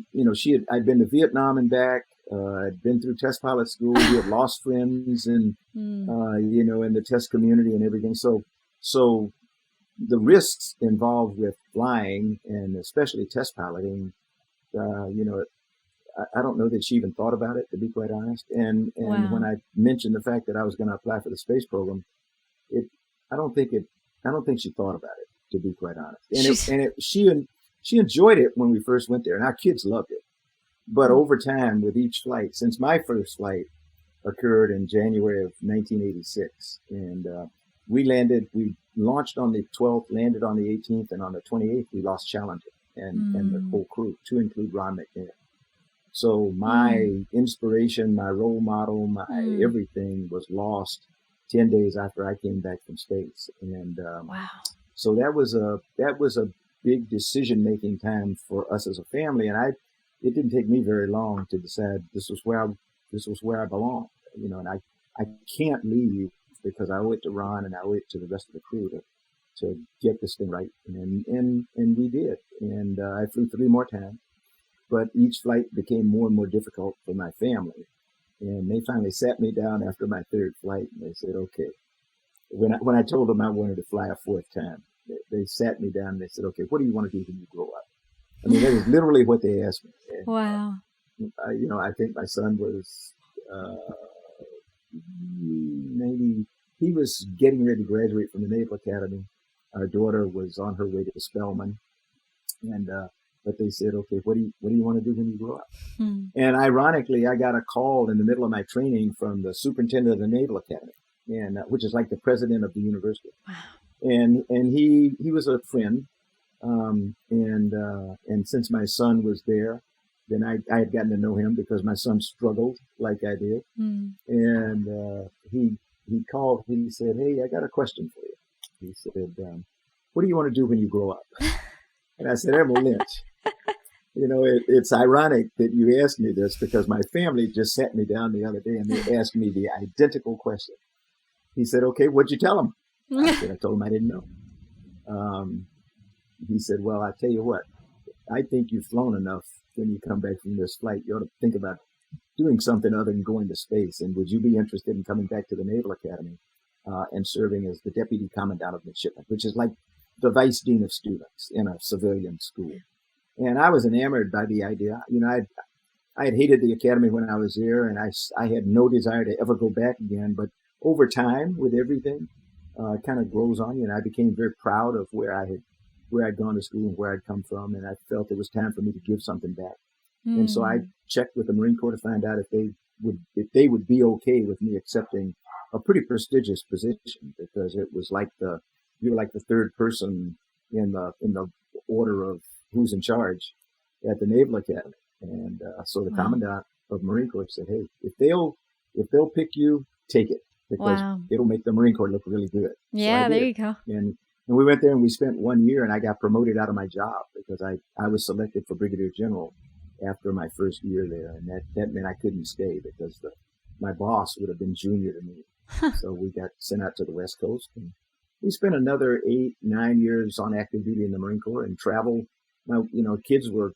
I'd been to Vietnam and back. I'd been through test pilot school. We had lost friends and, in the test community and everything. So the risks involved with flying, and especially test piloting, I don't know that she even thought about it, to be quite honest. And Wow. when I mentioned the fact that I was going to apply for the space program, I don't think she thought about it, to be quite honest. And she enjoyed it when we first went there, and our kids loved it. But over time, with each flight, since my first flight occurred in January of 1986, and we launched on the 12th, landed on the 18th, and on the 28th, we lost Challenger and the whole crew, to include Ron McNair. So my inspiration, my role model, my everything was lost 10 days after I came back from space. And Wow. so that was a big decision-making time for us as a family. And it didn't take me very long to decide this was where I belonged, and I can't leave, because I owe it to Ron and I owe it to the rest of the crew to get this thing right. And we did. And I flew 3 more times, but each flight became more and more difficult for my family. And they finally sat me down after my 3rd flight, and they said, "Okay." When I told them I wanted to fly a 4th time, they sat me down and they said, "Okay, what do you want to do when you grow up?" I mean, that is literally what they asked me. And, Wow. I think my son was maybe he was getting ready to graduate from the Naval Academy. Our daughter was on her way to Spelman, and but they said, "Okay, what do you want to do when you grow up?" And ironically, I got a call in the middle of my training from the superintendent of the Naval Academy, and which is like the president of the university. Wow. And he was a friend, and since my son was there, then I had gotten to know him because my son struggled like I did. And he called. He said, "Hey, I got a question for you." He said, "What do you want to do when you grow up?" And I said, "Admiral Lynch, it's ironic that you asked me this, because my family just sat me down the other day and they asked me the identical question." He said, "Okay, what'd you tell them?" I told him I didn't know. He said, well, I tell you what, I think you've flown enough. When you come back from this flight, you ought to think about doing something other than going to space. And would you be interested in coming back to the Naval Academy and serving as the Deputy Commandant of Midshipmen, which is like the Vice Dean of Students in a civilian school. And I was enamored by the idea. I had hated the academy when I was there, and I had no desire to ever go back again. But over time, with everything, it kind of grows on you. And I became very proud of where I'd gone to school and where I'd come from. And I felt it was time for me to give something back. And so I checked with the Marine Corps to find out if they would be okay with me accepting a pretty prestigious position, because it was like you were like the third person in the order of who's in charge at the Naval Academy. And so the Commandant of Marine Corps said, hey, if they'll pick you, take it, because it'll make the Marine Corps look really good. Yeah, so there you go. And we went there and we spent 1 year, and I got promoted out of my job because I was selected for Brigadier General after my first year there. And that meant I couldn't stay because my boss would have been junior to me. So we got sent out to the West Coast, and we spent another 8-9 years on active duty in the Marine Corps and traveled. Now, kids were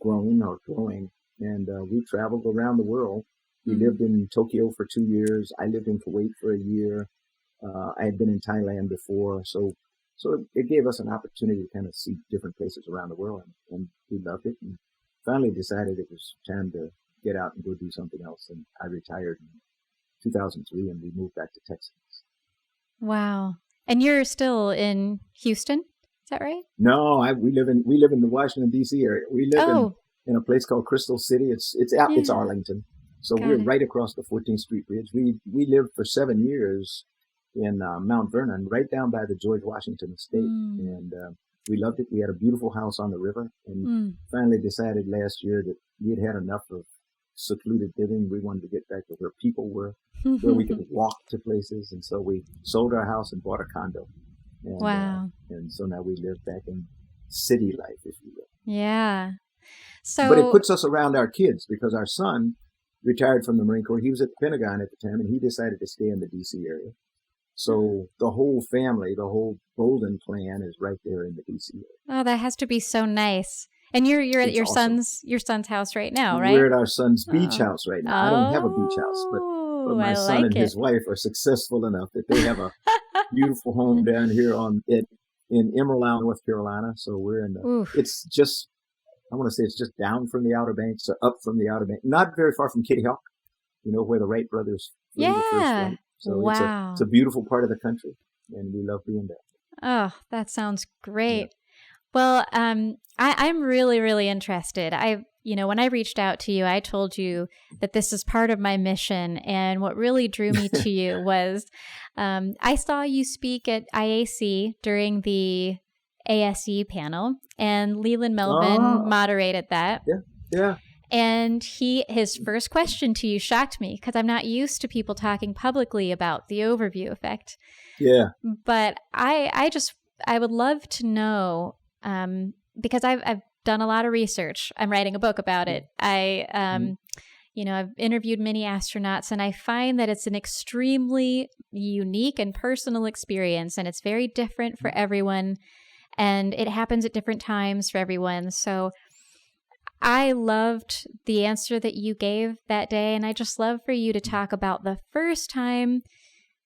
grown or growing, and we traveled around the world. We lived in Tokyo for 2 years. I lived in Kuwait for a year. I had been in Thailand before, so it gave us an opportunity to kind of see different places around the world, and we loved it. And finally decided it was time to get out and go do something else. And I retired in 2003, and we moved back to Texas. Wow! And you're still in Houston, is that right? No, we live in the Washington D.C. area. We live in a place called Crystal City. It's Arlington. So we're right across the 14th Street Bridge. We lived for 7 years in Mount Vernon, right down by the George Washington Estate. And we loved it. We had a beautiful house on the river, and finally decided last year that we had had enough of secluded living. We wanted to get back to where people were, where we could walk to places. And so we sold our house and bought a condo. And, wow. And so now we live back in city life, if you will. Yeah. But it puts us around our kids, because our son retired from the Marine Corps. He was at the Pentagon at the time, and he decided to stay in the D.C. area. So the whole family, the whole Bolden clan is right there in the D.C. area. Oh, that has to be so nice. And you're at your awesome. son's house right now, right? We're at our son's beach house right now. I don't have a beach house, but my son and his wife are successful enough that they have a beautiful home down here in Emerald Isle, North Carolina. So we're in it's just, I want to say it's just down from the Outer Banks or up from the Outer Banks, not very far from Kitty Hawk, where the Wright brothers flew the first flight. So it's a beautiful part of the country, and we love being there. Oh, that sounds great. Yeah. Well, I'm really, really interested. When I reached out to you, I told you that this is part of my mission. And what really drew me to you was I saw you speak at IAC during the ASE panel, and Leland Melvin moderated that. Yeah. And his first question to you shocked me, because I'm not used to people talking publicly about the overview effect. Yeah. But I would love to know, because I've done a lot of research. I'm writing a book about it. I've interviewed many astronauts, and I find that it's an extremely unique and personal experience, and it's very different for everyone, and it happens at different times for everyone. So I loved the answer that you gave that day, and I just love for you to talk about the first time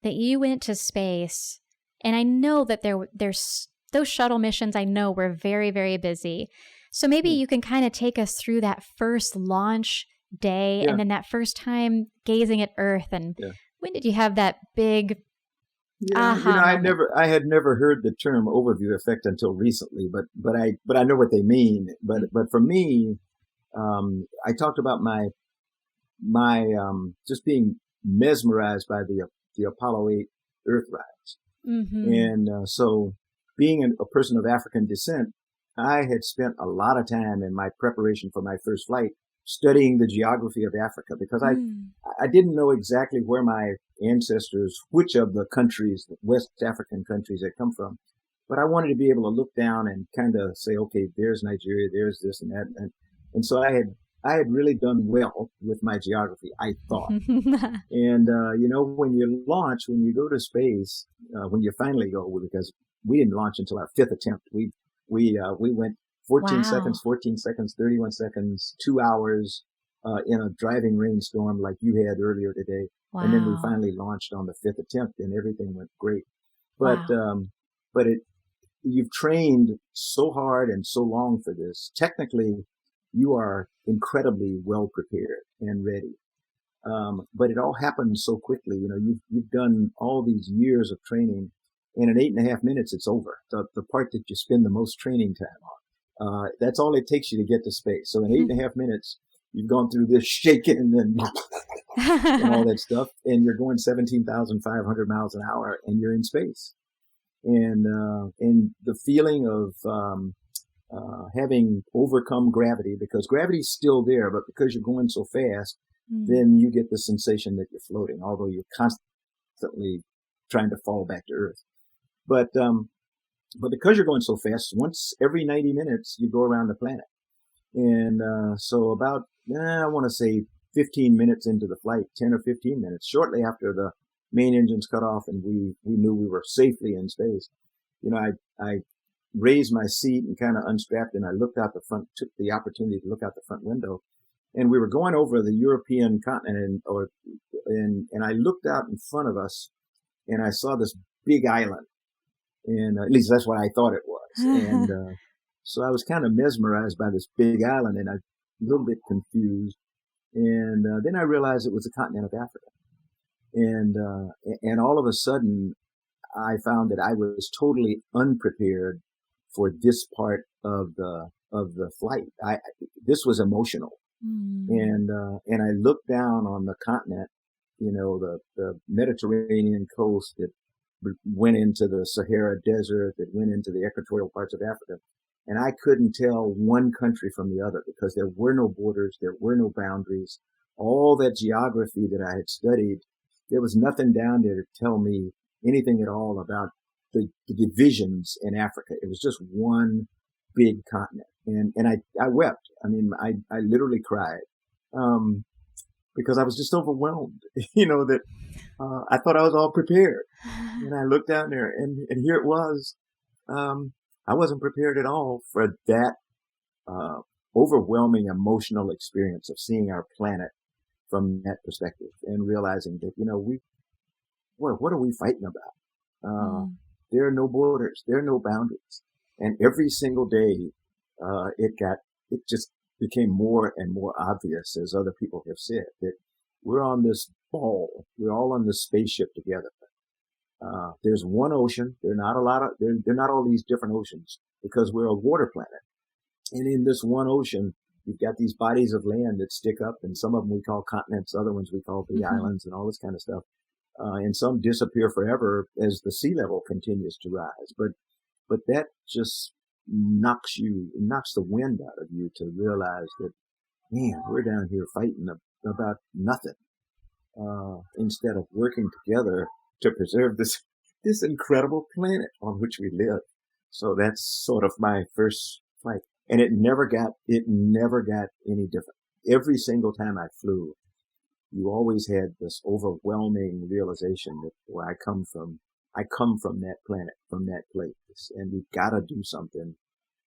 that you went to space. And I know that there's those shuttle missions, I know, were very, very busy. So maybe you can kind of take us through that first launch day and then that first time gazing at Earth. And when did you have that big aha moment? I had never heard the term overview effect until recently, but I know what they mean. But for me, I talked about my just being mesmerized by the Apollo 8 Earthrise. Mm-hmm. And so being a person of African descent, I had spent a lot of time in my preparation for my first flight studying the geography of Africa, because I didn't know exactly where my ancestors, which of the countries, the West African countries had come from. But I wanted to be able to look down and kind of say, okay, there's Nigeria, there's this and that. And so I had I had really done well with my geography, I thought. And, when you launch, when you go to space, when you finally go, because we didn't launch until our fifth attempt. We went 14 seconds, 14 seconds, 31 seconds, 2 hours, in a driving rainstorm like you had earlier today. Wow. And then we finally launched on the fifth attempt and everything went great. But, you've trained so hard and so long for this. Technically, you are incredibly well prepared and ready. But it all happens so quickly. You've done all these years of training, and in 8.5 minutes, it's over. The part that you spend the most training time on. That's all it takes you to get to space. So in 8.5 minutes, you've gone through this shaking and all that stuff, and you're going 17,500 miles an hour, and you're in space. And the feeling of having overcome gravity, because gravity's still there, but because you're going so fast, then you get the sensation that you're floating, although you're constantly trying to fall back to Earth. But because you're going so fast, once every 90 minutes, you go around the planet. And so about, I want to say 15 minutes into the flight, 10 or 15 minutes, shortly after the main engines cut off and we knew we were safely in space, I raised my seat and kind of unstrapped, and I looked out the front, took the opportunity to look out the front window. And we were going over the European continent, and I looked out in front of us, and I saw this big island, and at least that's what I thought it was. And so I was kind of mesmerized by this big island, and I was a little bit confused. And then I realized it was the continent of Africa, and all of a sudden, I found that I was totally unprepared for this part of the flight. This was emotional. And I looked down on the continent, the Mediterranean coast that went into the Sahara Desert, that went into the equatorial parts of Africa. And I couldn't tell one country from the other because there were no borders, there were no boundaries. All that geography that I had studied, there was nothing down there to tell me anything at all about the divisions in Africa. It was just one big continent. And I wept. I mean, I literally cried, because I was just overwhelmed, that, I thought I was all prepared. And I looked down there and here it was. I wasn't prepared at all for that, overwhelming emotional experience of seeing our planet from that perspective and realizing that, what are we fighting about? There are no borders. There are no boundaries. And every single day, it just became more and more obvious, as other people have said, that we're on this ball. We're all on this spaceship together. There's one ocean. There are not all these different oceans because we're a water planet. And in this one ocean, you've got these bodies of land that stick up, and some of them we call continents, other ones we call big islands and all this kind of stuff. And some disappear forever as the sea level continues to rise. But that just knocks the wind out of you to realize that, man, we're down here fighting about nothing, instead of working together to preserve this incredible planet on which we live. So that's sort of my first flight. And it never got any different. Every single time I flew, you always had this overwhelming realization that, well, I come from that planet, from that place, and we've got to do something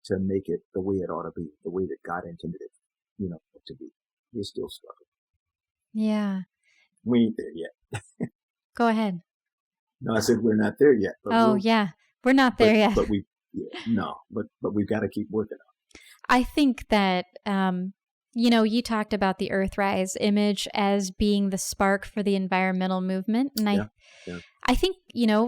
to make it the way it ought to be, the way that God intended it, to be. We're still struggling. Yeah. We ain't there yet. Go ahead. No, I said we're not there yet. But we're not there yet. But we've got to keep working on it. I think that, you talked about the Earthrise image as being the spark for the environmental movement. And I think,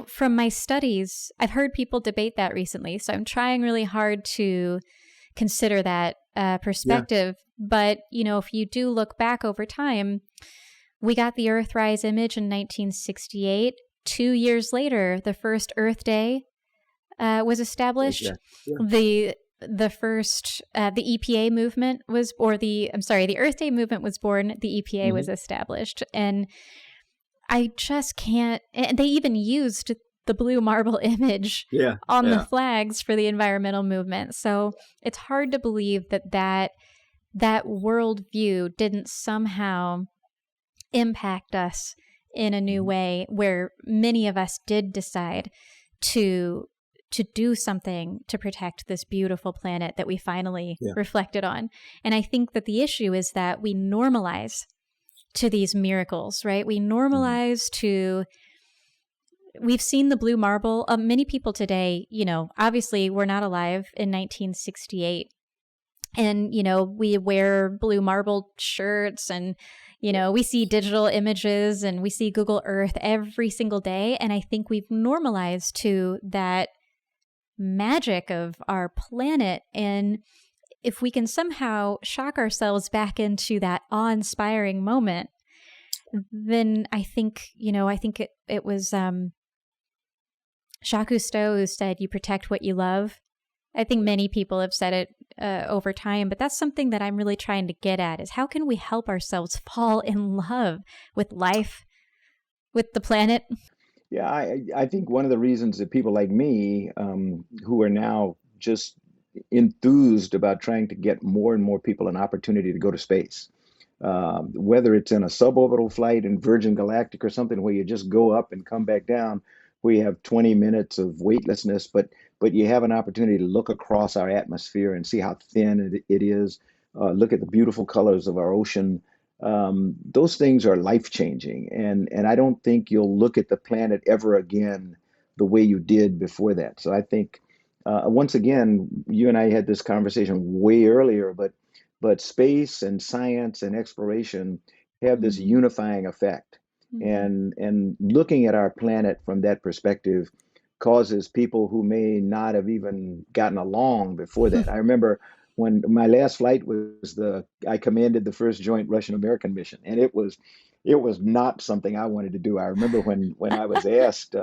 from my studies, I've heard people debate that recently. So I'm trying really hard to consider that perspective. Yeah. But, if you do look back over time, we got the Earthrise image in 1968. 2 years later, the first Earth Day was established. Yeah. The first, the EPA movement was, the Earth Day movement was born. The EPA was established. And I just can't, and they even used the blue marble image on the flags for the environmental movement. So it's hard to believe that that worldview didn't somehow impact us in a new way, where many of us did decide to do something to protect this beautiful planet that we finally reflected on. And I think that the issue is that we normalize to these miracles, right? We normalize to, we've seen the blue marble. Many people today, obviously we're not alive in 1968. And, we wear blue marble shirts and, we see digital images and we see Google Earth every single day. And I think we've normalized to that magic of our planet. And if we can somehow shock ourselves back into that awe-inspiring moment, then I think, it was Jacques Cousteau who said, "You protect what you love." I think many people have said it over time, but that's something that I'm really trying to get at, is how can we help ourselves fall in love with life, with the planet? Yeah, I think one of the reasons that people like me, who are now just enthused about trying to get more and more people an opportunity to go to space, whether it's in a suborbital flight in Virgin Galactic or something where you just go up and come back down, where you have 20 minutes of weightlessness, but you have an opportunity to look across our atmosphere and see how thin it is, look at the beautiful colors of our ocean. Those things are life-changing, and I don't think you'll look at the planet ever again the way you did before that. So I think, once again, you and I had this conversation way earlier, but space and science and exploration have this unifying effect. And looking at our planet from that perspective causes people who may not have even gotten along before that. I remember when my last flight was I commanded the first joint Russian-American mission, and it was not something I wanted to do. I remember when I was asked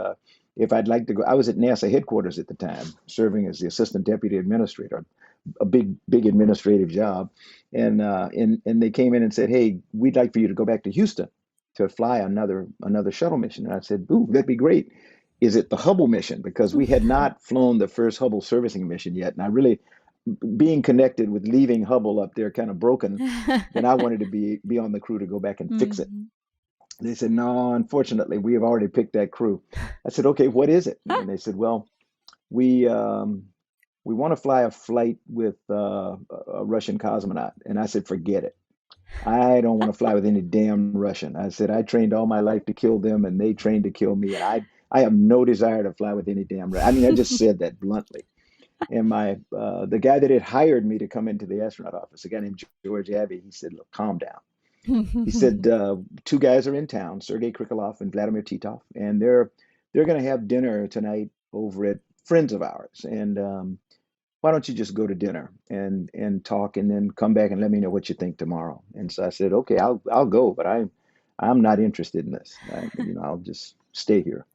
if I'd like to go. I was at NASA headquarters at the time, serving as the assistant deputy administrator, a big administrative job, and they came in and said, "Hey, we'd like for you to go back to Houston to fly another shuttle mission." And I said, "Ooh, that'd be great. Is it the Hubble mission?" Because we had not flown the first Hubble servicing mission yet, and I really, being connected with leaving Hubble up there kind of broken, and I wanted to be on the crew to go back and fix it. They said, "No, unfortunately, we have already picked that crew." I said, "Okay, what is it?" And they said, "Well, we want to fly a flight with a Russian cosmonaut." And I said, "Forget it. I don't want to fly with any damn Russian." I said, "I trained all my life to kill them, and they trained to kill me. And I have no desire to fly with any damn Russian." I mean, I just said that bluntly. And the guy that had hired me to come into the astronaut office, a guy named George Abbey, he said, "Look, calm down." He said, "Two guys are in town, Sergei Krikalev and Vladimir Titov, and they're going to have dinner tonight over at friends of ours. And why don't you just go to dinner and talk, and then come back and let me know what you think tomorrow?" And so I said, "Okay, I'll go, but I'm not interested in this. I'll just stay here,"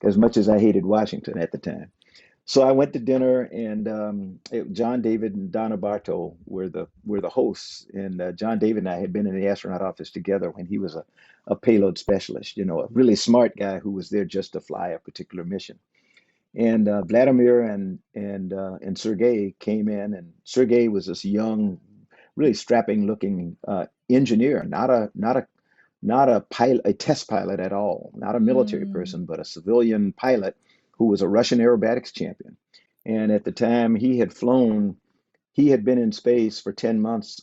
as much as I hated Washington at the time. So I went to dinner, and John David and Donna Bartow were the hosts. And John David and I had been in the astronaut office together when he was a payload specialist, a really smart guy who was there just to fly a particular mission. And Vladimir and Sergei came in, and Sergei was this young, really strapping-looking engineer, not a pilot, a test pilot at all, not a military person, but a civilian pilot who was a Russian aerobatics champion. And at the time, he had been in space for 10 months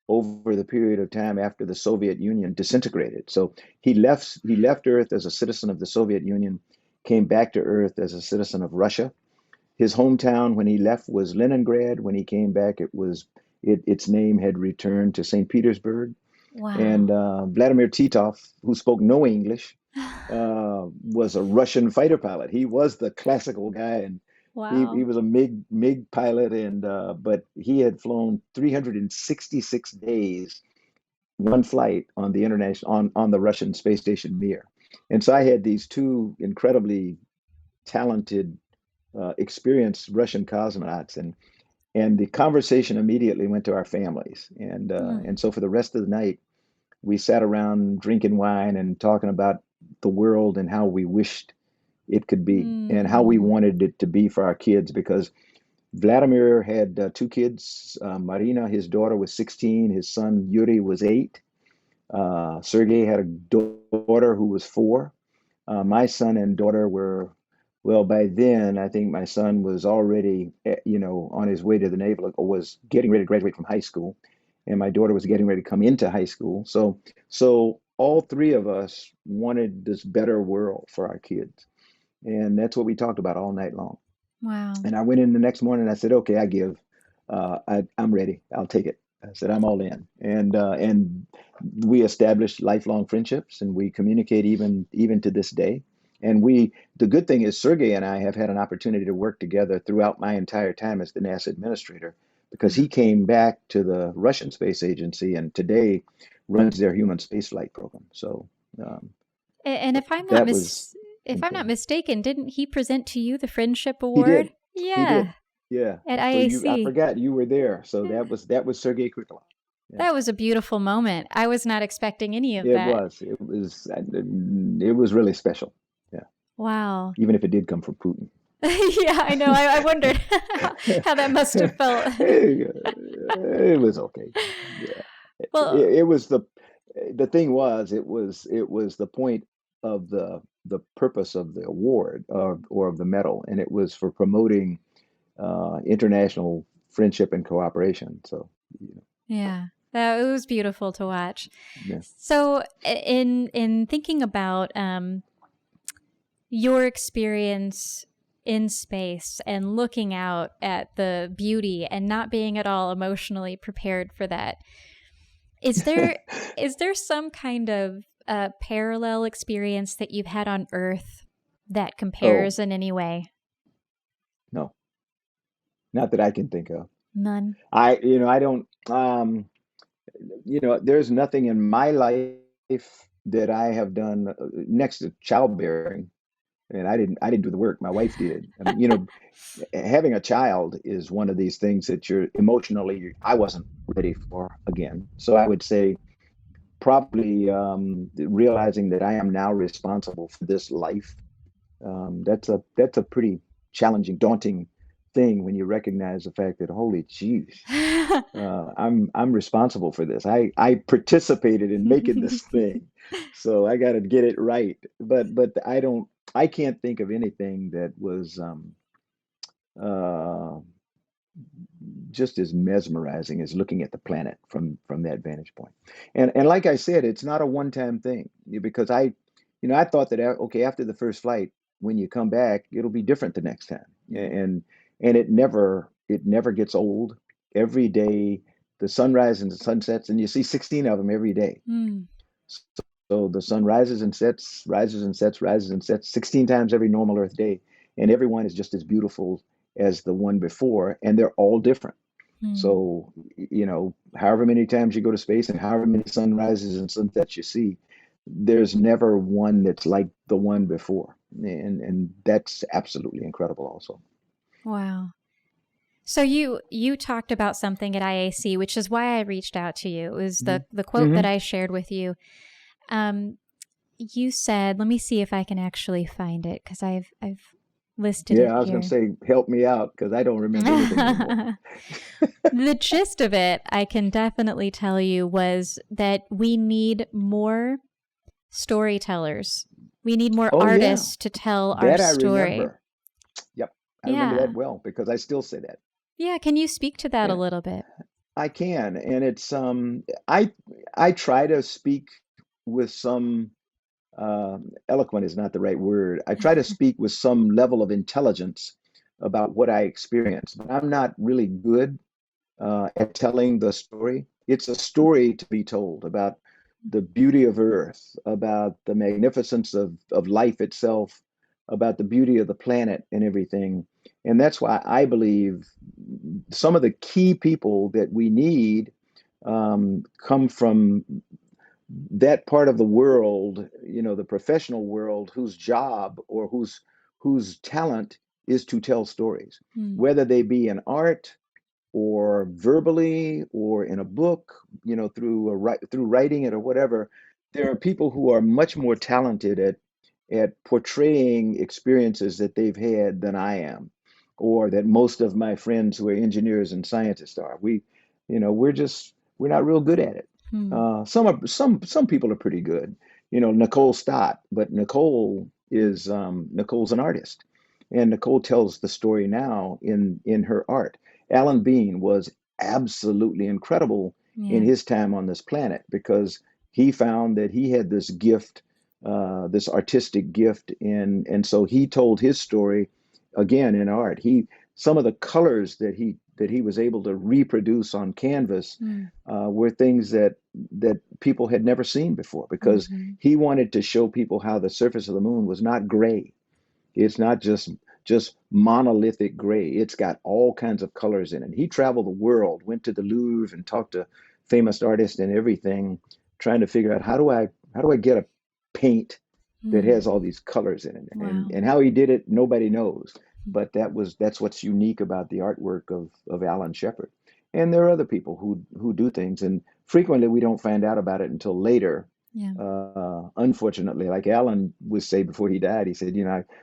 over the period of time after the Soviet Union disintegrated. So he left Earth as a citizen of the Soviet Union, came back to Earth as a citizen of Russia. His hometown when he left was Leningrad. When he came back, its name had returned to St. Petersburg. Wow. And Vladimir Titov, who spoke no English, was a Russian fighter pilot. He was the classical guy, and wow. he was a MiG pilot, and but he had flown 366 days, one flight on the on the Russian space station Mir. And so I had these two incredibly talented, experienced Russian cosmonauts, and the conversation immediately went to our families. And so for the rest of the night, we sat around drinking wine and talking about the world and how we wished it could be, and how we wanted it to be for our kids, because Vladimir had two kids. Marina, his daughter, was 16. His son Yuri was 8. Sergei had a daughter who was 4. My son and daughter were, well, by then, I think my son was already, on his way to the Naval, or was getting ready to graduate from high school, and my daughter was getting ready to come into high school. So all three of us wanted this better world for our kids, and that's what we talked about all night long. Wow. And I went in the next morning and I said, okay, I give. I'm ready. I'll take it. I said, I'm all in. And we established lifelong friendships, and we communicate even to this day. And the good thing is Sergey and I have had an opportunity to work together throughout my entire time as the NASA administrator, because he came back to the Russian Space Agency and today runs their human spaceflight program. So um, And if I'm not that was if I'm not important. mistaken, didn't he present to you the friendship He award? did. He Yeah, did. Yeah. at So I IAC. forgot you were there. So Yeah. that was Sergei Krikalev. Yeah. That was a beautiful moment. I was not expecting any of It that. was. It was really special. Yeah. Wow. Even if it did come from Putin. Yeah, I know. I wondered how that must have felt. It was okay. Yeah. Well, It was the thing was it was the point of the purpose of the award, or of the medal, and it was for promoting international friendship and cooperation. So, you yeah, that it was beautiful to watch. yeah. So, in thinking about your experience in space and looking out at the beauty and not being at all emotionally prepared for that, is there is there some kind of parallel experience that you've had on Earth that Oh, compares in any way? no, not that I can think of. None. I don't, there's nothing in my life that I have done next to childbearing, and I didn't do the work. My wife did. I mean, having a child is one of these things that you're emotionally, I wasn't ready for again. So I would say probably realizing that I am now responsible for this life. That's a pretty challenging, daunting thing when you recognize the fact that, holy jeez, I'm responsible for this. I participated in making this thing, so I got to get it right. But I can't think of anything that was uh, just as mesmerizing as looking at the planet from that vantage point. And like I said, it's not a one-time thing, because I thought that, okay, after the first flight, when you come back, it'll be different the next time. And it never gets old. Every day, the sunrise and the sunsets, and you see 16 of them every day. Mm. So the sun rises and sets, rises and sets, rises and sets 16 times every normal Earth day, and everyone is just as beautiful as the one before, and they're all different. Mm. So, however many times you go to space and however many sunrises and sunsets you see, there's never one that's like the one before. And that's absolutely incredible also. Wow. So you talked about something at IAC, which is why I reached out to you. It was Hmm. the quote that Hmm. I shared with you. You said, let me see if I can actually find it because I've listed it Yeah, I was going to here. say, help me out because I don't remember anything anymore. The gist of it, I can definitely tell you, was that we need more storytellers. We need more Oh, yeah, artists to tell our that I story. remember. Yep, I remember that Yeah. well because I still say that. Yeah. Can you speak to that a Yeah, little bit? I can, and it's I try to speak with some eloquent is not the right word. I try to speak with some level of intelligence about what I experience, but I'm not really good at telling the story. It's a story to be told about the beauty of Earth, about the magnificence of life itself, about the beauty of the planet and everything. And that's why I believe some of the key people that we need come from that part of the world, the professional world, whose job or whose talent is to tell stories, Hmm. whether they be in art or verbally or in a book, through writing it or whatever. There are people who are much more talented at portraying experiences that they've had than I am. or that most of my friends who are engineers and scientists are. We're not real good at it. Hmm. Some people are pretty good. Nicole Stott, but Nicole's an artist, and Nicole tells the story now in her art. Alan Bean was absolutely incredible in Yeah. his time on this planet because he found that he had this gift, this artistic gift, and so he told his story again in art. Some of the colors that he was able to reproduce on canvas Hmm. were things that people had never seen before because Hmm. he wanted to show people how the surface of the moon was not gray. It's not just monolithic gray. It's got all kinds of colors in it. He traveled the world, went to the Louvre and talked to famous artists and everything, trying to figure out how do I get a paint that Hmm. has all these colors in it. And Wow. and how he did it, nobody knows. But that's what's unique about the artwork of Alan Shepard. And there are other people who do things, and frequently we don't find out about it until later. Yeah. Unfortunately, like Alan would say before he died, he said,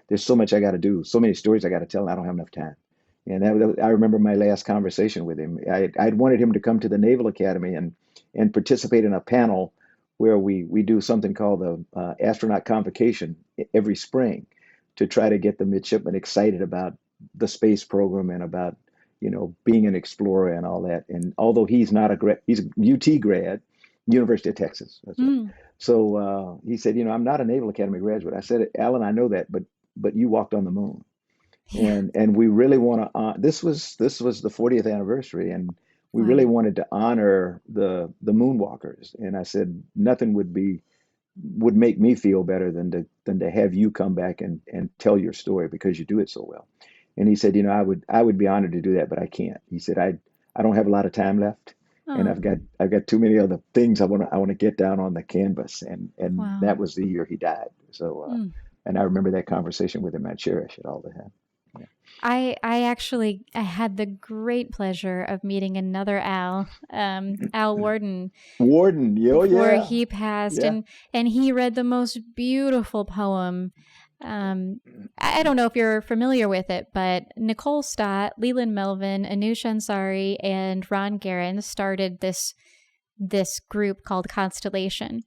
there's so much I got to do, so many stories I got to tell, and I don't have enough time. And I remember my last conversation with him. I'd wanted him to come to the Naval Academy and participate in a panel where we do something called the astronaut convocation every spring to try to get the midshipmen excited about the space program and about being an explorer and all that. And although he's not he's a UT grad, University of Texas. That's right. Hmm. So he said, I'm not a Naval Academy graduate. I said, Alan, I know that, but you walked on the moon, Yeah. and we really want to. This was the 40th anniversary, and we really Wow. wanted to honor the moonwalkers. And I said, nothing would make me feel better than to have you come back and tell your story because you do it so well. And he said, I would be honored to do that, but I can't. He said, I don't have a lot of time left, and Oh, I've got too many other things I want to get down on the canvas. And wow. that was the year he died. So Hmm. and I remember that conversation with him. I cherish it all the time. Yeah. I had the great pleasure of meeting another Al, Al Warden, Warden, yo, before yeah, he passed, yeah, and he read the most beautiful poem. Um, I don't know if you're familiar with it, but Nicole Stott, Leland Melvin, Anush Ansari, and Ron Guerin started this group called Constellation.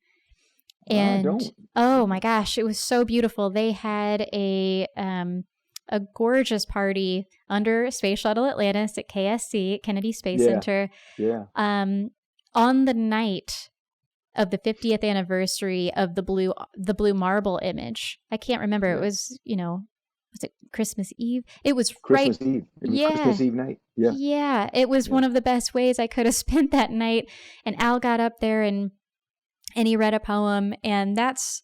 I And don't. oh my Yeah, gosh, it was so beautiful. They had a gorgeous party under Space Shuttle Atlantis at KSC, Kennedy Space yeah, Center, yeah, um, on the night of the 50th anniversary of the blue marble image. I can't remember. It yeah. was, was it Christmas Eve? It was right. Christmas Eve. It was Yeah. Christmas Eve night. Yeah, Yeah, it was yeah. one of the best ways I could have spent that night. And Al got up there and he read a poem, and that's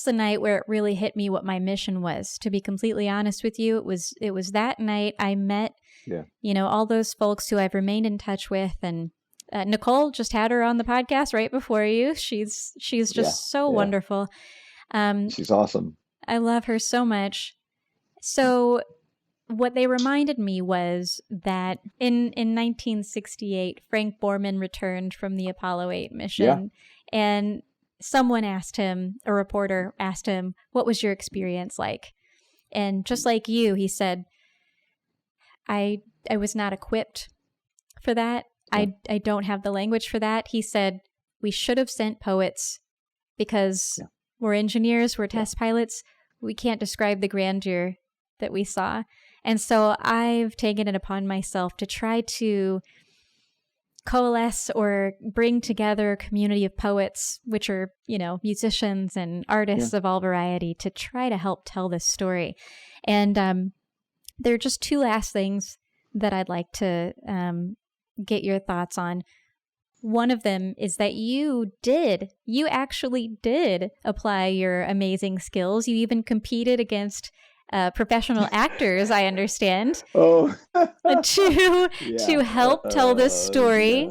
the night where it really hit me what my mission was. To be completely honest with you, it was that night I met, Yeah. all those folks who I've remained in touch with. And Nicole, just had her on the podcast right before you. She's Yeah. just so Yeah. wonderful. um She's awesome. I love her so much. So what they reminded me was that in 1968, Frank Borman returned from the Apollo 8 Yeah. mission, and someone asked him, a reporter asked him, what was your experience like? And just like you, he said, I was not equipped for that. Yeah. I don't have the language for that. He said, we should have sent poets because Yeah. we're engineers, we're Yeah. test pilots. We can't describe the grandeur that we saw. And so I've taken it upon myself to try to coalesce or bring together a community of poets, which are, musicians and Yeah. artists of all variety, to try to help tell this story. And there are just two last things that I'd like to get your thoughts on. One of them is that you actually did apply your amazing skills. You even competed against professional actors, I understand, Oh. to Yeah. help tell this story Yeah.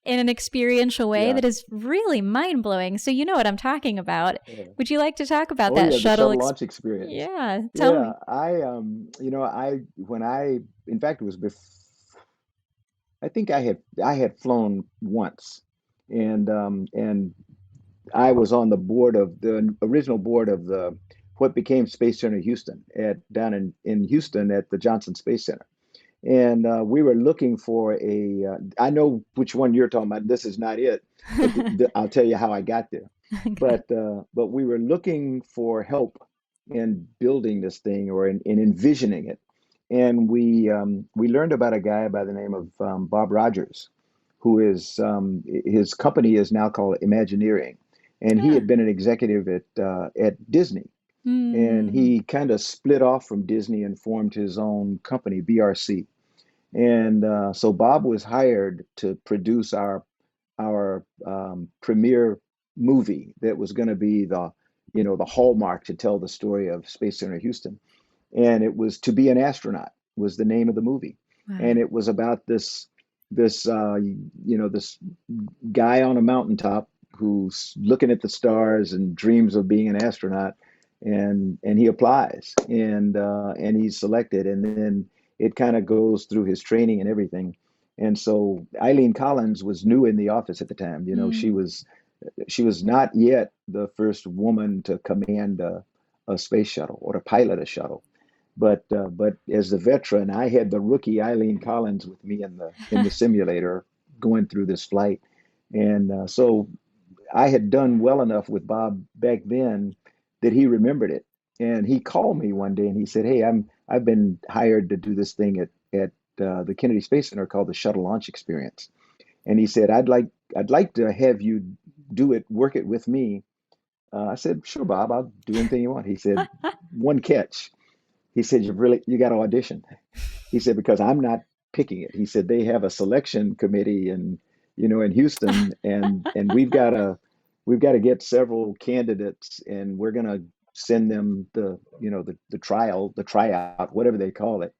in an experiential way Yeah. that is really mind-blowing. So you know what I'm talking about. Yeah. Would you like to talk about Oh that yeah, the shuttle? shuttle launch experience. Yeah, tell Yeah, me. in fact, it was I think I had flown once, and I was on the original board of the what became Space Center Houston down in Houston at the Johnson Space Center. And we were looking for I know which one you're talking about. This is not it, but I'll tell you how I got there. Okay. But we were looking for help in building this thing or in envisioning it. And we learned about a guy by the name of Bob Rogers, who is his company is now called Imagineering, and he Ah. had been an executive at Disney, and Mm. he kind of split off from Disney and formed his own company, BRC. And so Bob was hired to produce our premiere movie that was going to be the hallmark to tell the story of Space Center Houston. And it was To Be an Astronaut was the name of the movie, Wow. and it was about this guy on a mountaintop who's looking at the stars and dreams of being an astronaut, and he applies, and he's selected, and then it kind of goes through his training and everything. And so Eileen Collins was new in the office at the time. Mm. She was not yet the first woman to command a space shuttle or to pilot a shuttle. But as the veteran, I had the rookie Eileen Collins with me in the simulator going through this flight, and so I had done well enough with Bob back then that he remembered it, and he called me one day and he said, "Hey, I've been hired to do this thing at the Kennedy Space Center called the Shuttle Launch Experience," and he said, "I'd like to have you work it with me." I said, "Sure, Bob, I'll do anything you want." He said, "One catch." He said, you got to audition." He said, "Because I'm not picking it." He said, "They have a selection committee in Houston, and we've got to get several candidates, and we're going to send them the tryout, whatever they call it.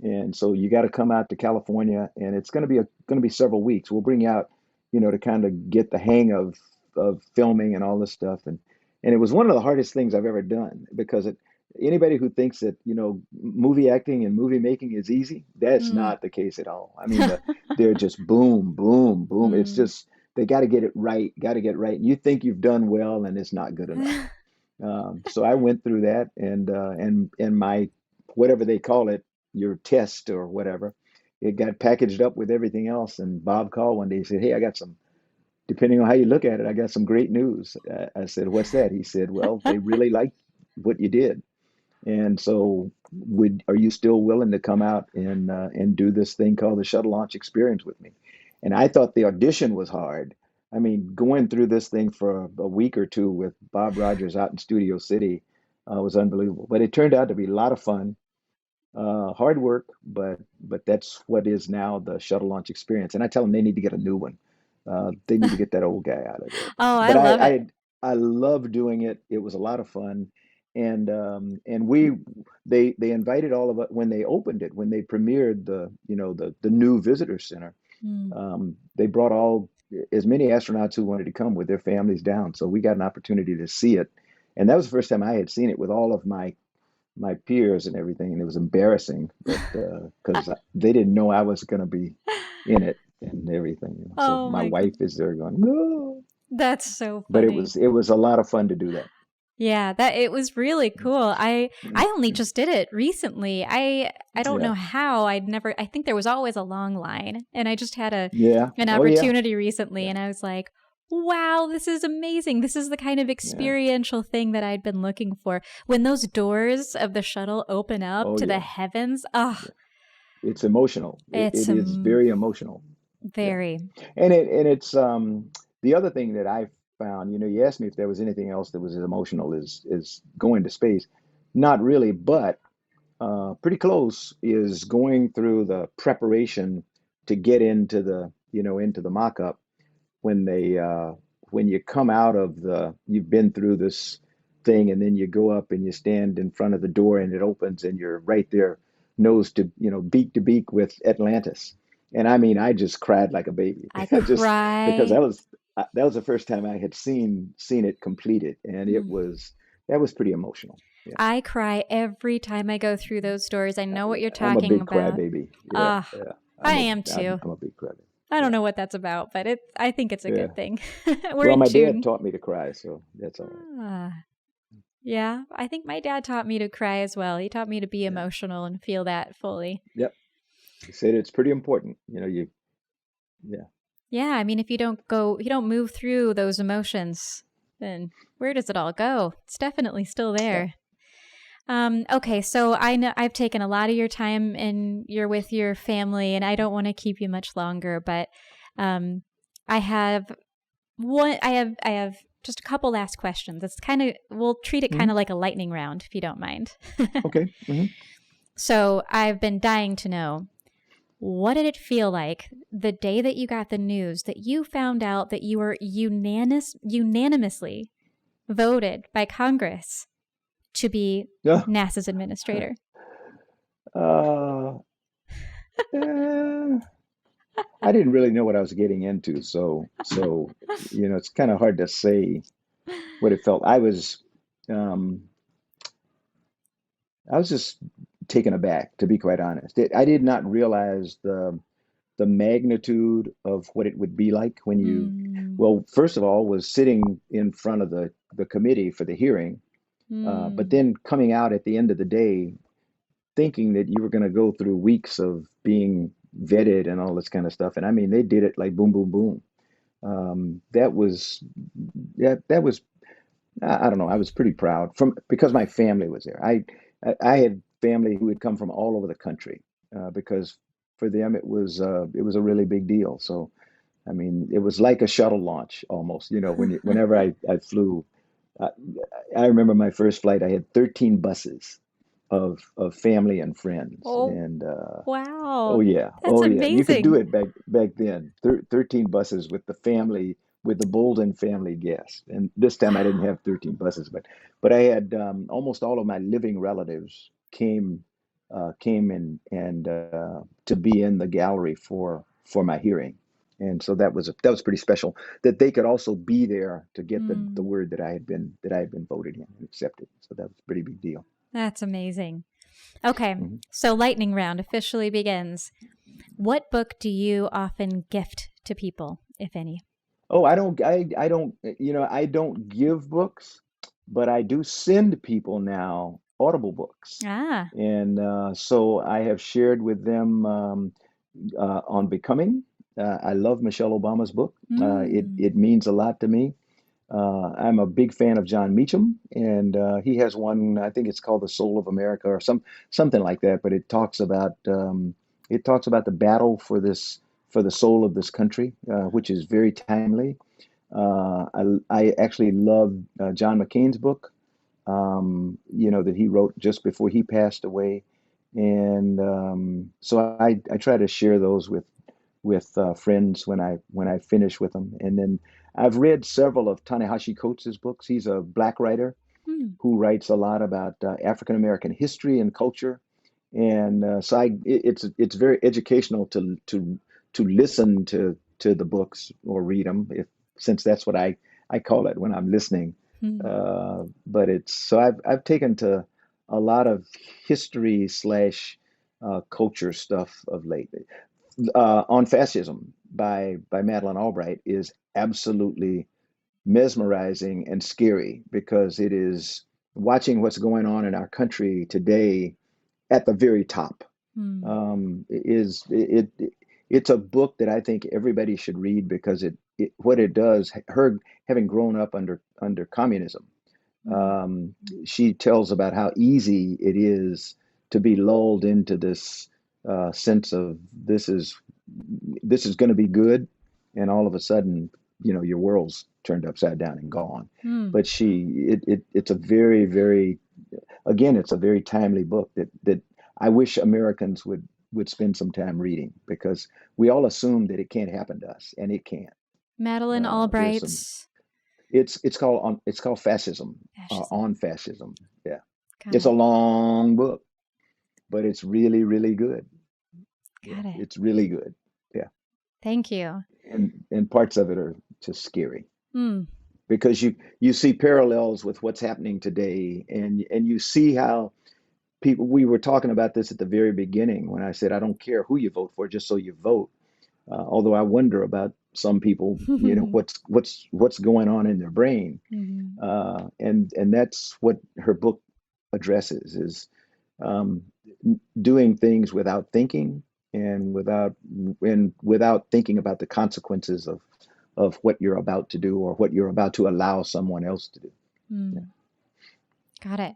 And so you got to come out to California, and it's going to be several weeks. We'll bring you out, to kind of get the hang of filming and all this stuff." And it was one of the hardest things I've ever done, because anybody who thinks that movie acting and movie making is easy, that's Mm. not the case at all. I mean, they're just boom, boom, boom. It's Mm. just they got to get it right, got to get right. And you think you've done well, and it's not good enough. So I went through that, and my whatever they call it, your test or whatever, it got packaged up with everything else. And Bob called one day. He said, "Hey, I got some. Depending on how you look at it, I got some great news." I said, "What's that?" He said, "Well, they really liked what you did, and so are you still willing to come out and do this thing called the Shuttle Launch Experience with me?" And I thought the audition was hard. I mean, going through this thing for a week or two with Bob Rogers out in Studio City was unbelievable. But it turned out to be a lot of fun, hard work, but that's what is now the Shuttle Launch Experience. And I tell them they need to get a new one. They need to get that old guy out of there. Oh, I But love it. I love doing it. It was a lot of fun, and they invited all of us when they opened it, when they premiered the new visitor center. Mm. They brought as many astronauts who wanted to come with their families down, so we got an opportunity to see it, and that was the first time I had seen it with all of my peers and everything, and it was embarrassing, but because they didn't know I was going to be in it and everything. So Oh my my wife goodness. is there going, "No," That's so but it funny. was it was a lot of fun to do that. Yeah, that it was really cool. I only just did it recently. I don't Yeah, know how. I think there was always a long line, and I just had yeah, an oh yeah, opportunity recently, yeah, and I was like, "Wow, this is amazing. This is the kind of yeah, experiential thing that I'd been looking for." When those doors of the shuttle open up oh to the yeah, heavens, oh, yeah. It's emotional. It it's is very emotional. Yeah. very. And it's the other thing that I found, you asked me if there was anything else that was as emotional as going to space. Not really, but pretty close is going through the preparation to get into the mock-up when when you come out of you've been through this thing, and then you go up and you stand in front of the door and it opens and you're right there, nose to beak to beak with Atlantis. And I mean, I just cried like a baby, I just because cry. that was the first time I had seen it completed, and Mm. that was pretty emotional. Yeah, I cry every time I go through those doors. I know what you're I'm a talking big about. crybaby. Yeah, Ah, yeah. I am I'm, too. I'm a big crybaby. I don't Yeah, know what that's about, but I think it's a yeah. good thing. We're Well, in my dad tune. taught me to cry, so that's all right. Ah. Yeah, I think my dad taught me to cry as well. He taught me to be Yeah. emotional and feel that fully. Yep. He said it's pretty important. Yeah. Yeah, I mean, if you don't move through those emotions, then where does it all go? It's definitely still Yeah. there. Okay, so I know I've taken a lot of your time and you're with your family, and I don't want to keep you much longer, but um, I have I have just a couple last questions. It's kind of we'll treat it kind Hmm. of like a lightning round, if you don't mind. Okay. Hmm. So I've been dying to know, what did it feel like the day that you got the news that you found out that you were unanimously voted by Congress to be Yeah. NASA's administrator? Uh, eh, I didn't really know what I was getting into, so it's kind of hard to say what it felt. Um, I was just taken aback, to be quite honest. I did not realize the magnitude of what it would be like when Mm, well, first of all, was sitting in front of the committee for the hearing, but mm, then coming out at the end of the day, thinking that you were going to go through weeks of being vetted and all this kind of stuff. And I mean, they did it like boom, boom, boom. That was, yeah, that was, I don't know. I was pretty proud because my family was there. I had family who had come from all over the country, because for them it was a really big deal. So I mean, it was like a shuttle launch almost. Whenever I flew, I, I remember my first flight. I had 13 buses of family and friends, oh, and wow. That's oh yeah, you could do amazing. it back then. 13 buses with the family, with the Bolden family guests. And this time I didn't Wow. have 13 buses, but I had, almost all of my living relatives came and to be in the gallery for my hearing. And so that was pretty special that they could also be there to get the Mm, word that I had been voted in and accepted. So that was a pretty big deal. that's amazing. Okay, Mhm. so lightning round officially begins. What book do you often gift to people, if any? Oh, I don't, I don't give books, but I do send people now Audible books. Ah. And so I have shared with them, on Becoming. I love Michelle Obama's book. It Mm. it means a lot to me. I'm a big fan of John Meacham, and he has one. I think it's called "The Soul of America" or something like that. But it talks about the battle for the soul of this country, which is very timely. I actually love John McCain's book, that he wrote just before he passed away, and so I try to share those with friends when I finish with them. And then I've read several of Ta-Nehisi Coates' books. He's a black writer Mm. who writes a lot about African American history and culture, and so it's very educational to listen to the books or read them, if since that's what I call it when I'm listening. Mm. But it's so I've taken to a lot of history slash culture stuff of late. On Fascism by Madeleine Albright is absolutely mesmerizing and scary because it is watching what's going on in our country today at the very top. Mm. Is it it's a book that I think everybody should read because what it does, her having grown up under communism, Mm. um, she tells about how easy it is to be lulled into this sense of this is going to be good, and all of a sudden, your world's turned upside down and gone. Mm. But it's a very, very, again, it's a very timely book that I wish Americans would spend some time reading, because we all assume that it can't happen to us, and it can. Madeleine There's some. Albright's It's called Fascism. Fascism. On Fascism. Yeah, Got it's a it. long book, but it's really, really good. Yeah, Got it. it's really good. Yeah, Thank you. and parts of it are just scary Mm. because you see parallels with what's happening today, and you see how people. We were talking about this at the very beginning when I said I don't care who you vote for, just so you vote. Although I wonder about some people, what's going on in their brain, Mhm. and that's what her book addresses is um, doing things without thinking and without thinking about the consequences of what you're about to do or what you're about to allow someone else to do. Yeah. Mm. Got it.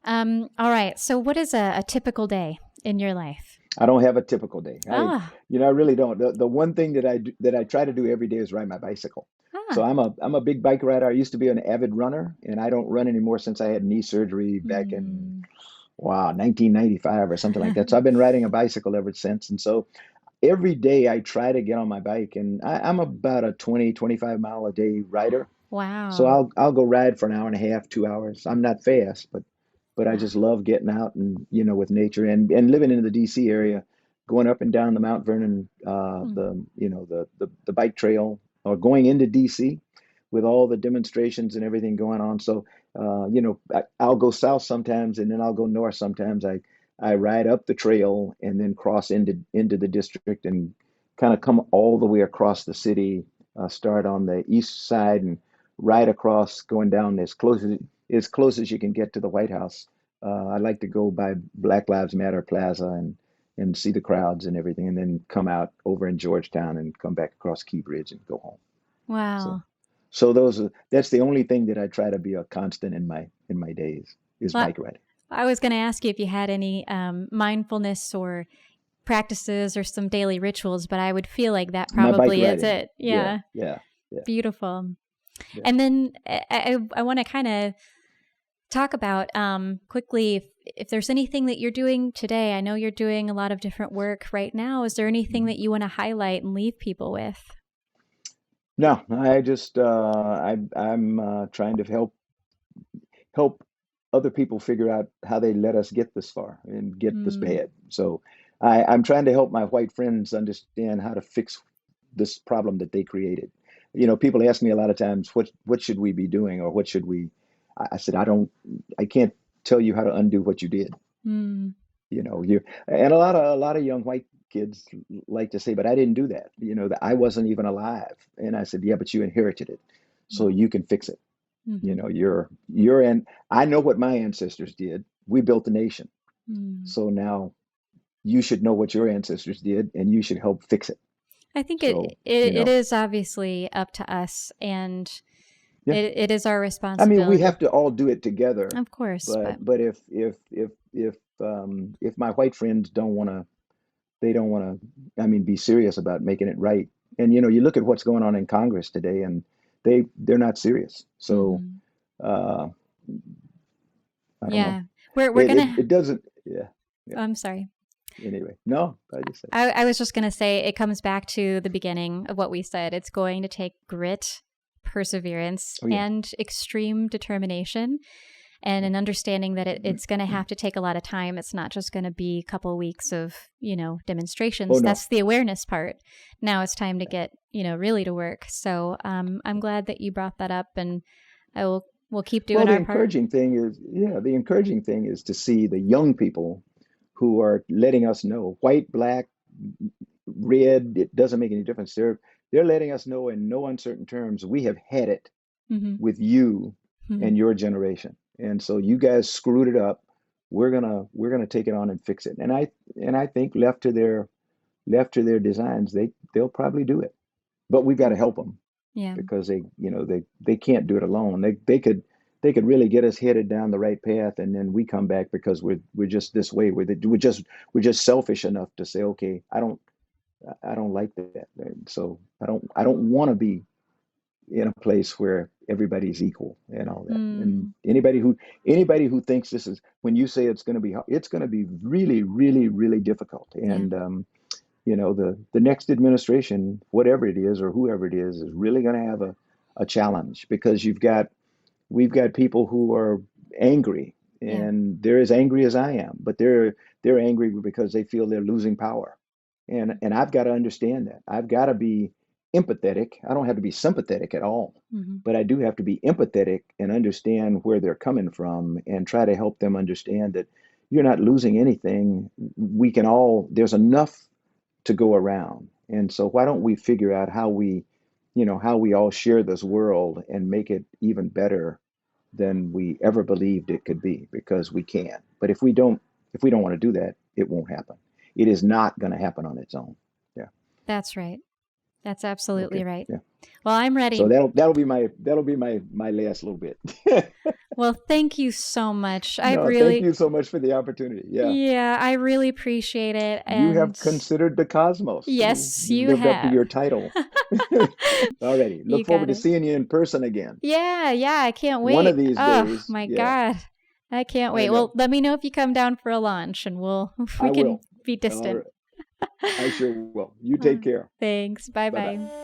All right. So, what is a typical day in your life? I don't have a typical day. Ah, I really don't. The one thing that I do, that I try to do every day is ride my bicycle. So ah. I'm a big bike rider. I used to be an avid runner, and I don't run anymore since I had knee surgery back in Mm. wow 1995 or something like that. So I've been riding a bicycle ever since. And so every day I try to get on my bike, and I'm about a 20-25 mile a day rider. So Wow. I'll go ride for an hour and a half, 2 hours. I'm not fast, but I Wow. just love getting out and with nature and living in the DC area, going up and down the Mount Vernon Mm. the bike trail or going into DC with all the demonstrations and everything going on. So I'll go south sometimes and then I'll go north sometimes. I ride up the trail and then cross into the district and kind of come all the way across the city, start on the east side and ride across, going down as close as you can get to the White House. I like to go by Black Lives Matter Plaza and see the crowds and everything, and then come out over in Georgetown and come back across Key Bridge and go home. So, Wow. so that's the only thing that I try to be a constant in my days is Well, bike riding. I was going to ask you if you had any mindfulness or practices or some daily rituals, but I would feel like that My bike probably is riding, it. yeah, Yeah. yeah, yeah, Beautiful. yeah. And then I want to kind of talk about quickly if there's anything that you're doing today. I know you're doing a lot of different work right now. Is there anything Mhm. that you want to highlight and leave people with? No, I just I'm trying to help other people figure out how they let us get this far and get this Mm, bad. So I'm trying to help my white friends understand how to fix this problem that they created. People ask me a lot of times, what should we be doing or what should we? I said, I can't tell you how to undo what you did. mm, You and a lot of young white kids like to say, but I didn't do that. That I wasn't even alive. And I said, yeah, but you inherited it, so you can fix it. mm-hmm, You're in. I know what my ancestors did. We built a nation. mm. So now you should know what your ancestors did and you should help fix it. I think it, So, it it is obviously up to us, and yeah. it is our I mean, we have responsibility, to all do it together. of course. But But if my white friends they don't want to, I mean, be serious about making it right. And you look at what's going on in Congress today, and they're not serious. So mhm. uh, I don't know. Yeah, we're It, it gonna. it doesn't. Yeah. Yeah. I'm sorry. Anyway, no, I just say. I was just gonna say it comes back to the beginning of what we said. It's going to take grit, perseverance, Oh yeah. and extreme determination, and Yeah. an understanding that it's going to have to take a lot of time. It's not just going to be a couple of weeks of Oh demonstrations. no. That's the awareness part. Now it's time to get really to work. So I'm glad that you brought that up, and we'll keep Well, doing our part. the encouraging thing is to see the young people who are letting us know, white, black, red, it doesn't make any difference. They're letting us know in no uncertain terms, we have had it Mm-hmm. with you and your generation. And so you guys screwed it up. We're gonna take it on and fix it. And I think left to their designs, they'll probably do it. But we've got to help them Yeah. because they can't do it alone. They could really get us headed down the right path, and then we come back because we're just this way. We're just selfish enough to say, okay, I don't like that. And so I don't want to be in a place where everybody's equal and all that. And Mm, anybody who thinks this is when you say it's going to be really, really, really difficult. yeah. And the next administration, whatever it is or whoever it is really going to have a challenge because we've got people who are angry, Yeah. and they're as angry as I am, but they're angry because they feel they're losing power. And I've got to understand that. I've got to be empathetic. I don't have to be sympathetic at all, Mm-hmm. but I do have to be empathetic and understand where they're coming from and try to help them understand that you're not losing anything. There's enough to go around. And so why don't we figure out how we all share this world and make it even better than we ever believed it could be, because we can. But if we don't want to do that, it won't happen. It is not going to happen on its own. Yeah. That's right. That's absolutely Okay. right. Yeah. Well, I'm ready. So that'll be my last little bit. Well, thank you so much. I No, thank really, you so much for the opportunity. Yeah. yeah, I really appreciate it. You have And considered the cosmos. yes, You you lived up to have. your title. Alrighty. You Look forward got to it. seeing you in person again. Yeah, I can't wait. One of these Oh days. my Yeah, God. I can't I wait. know. Well, let me know if you come down for a lunch and we I can will. be All distant. right. I sure will. You take care. Thanks. Bye Bye bye. bye.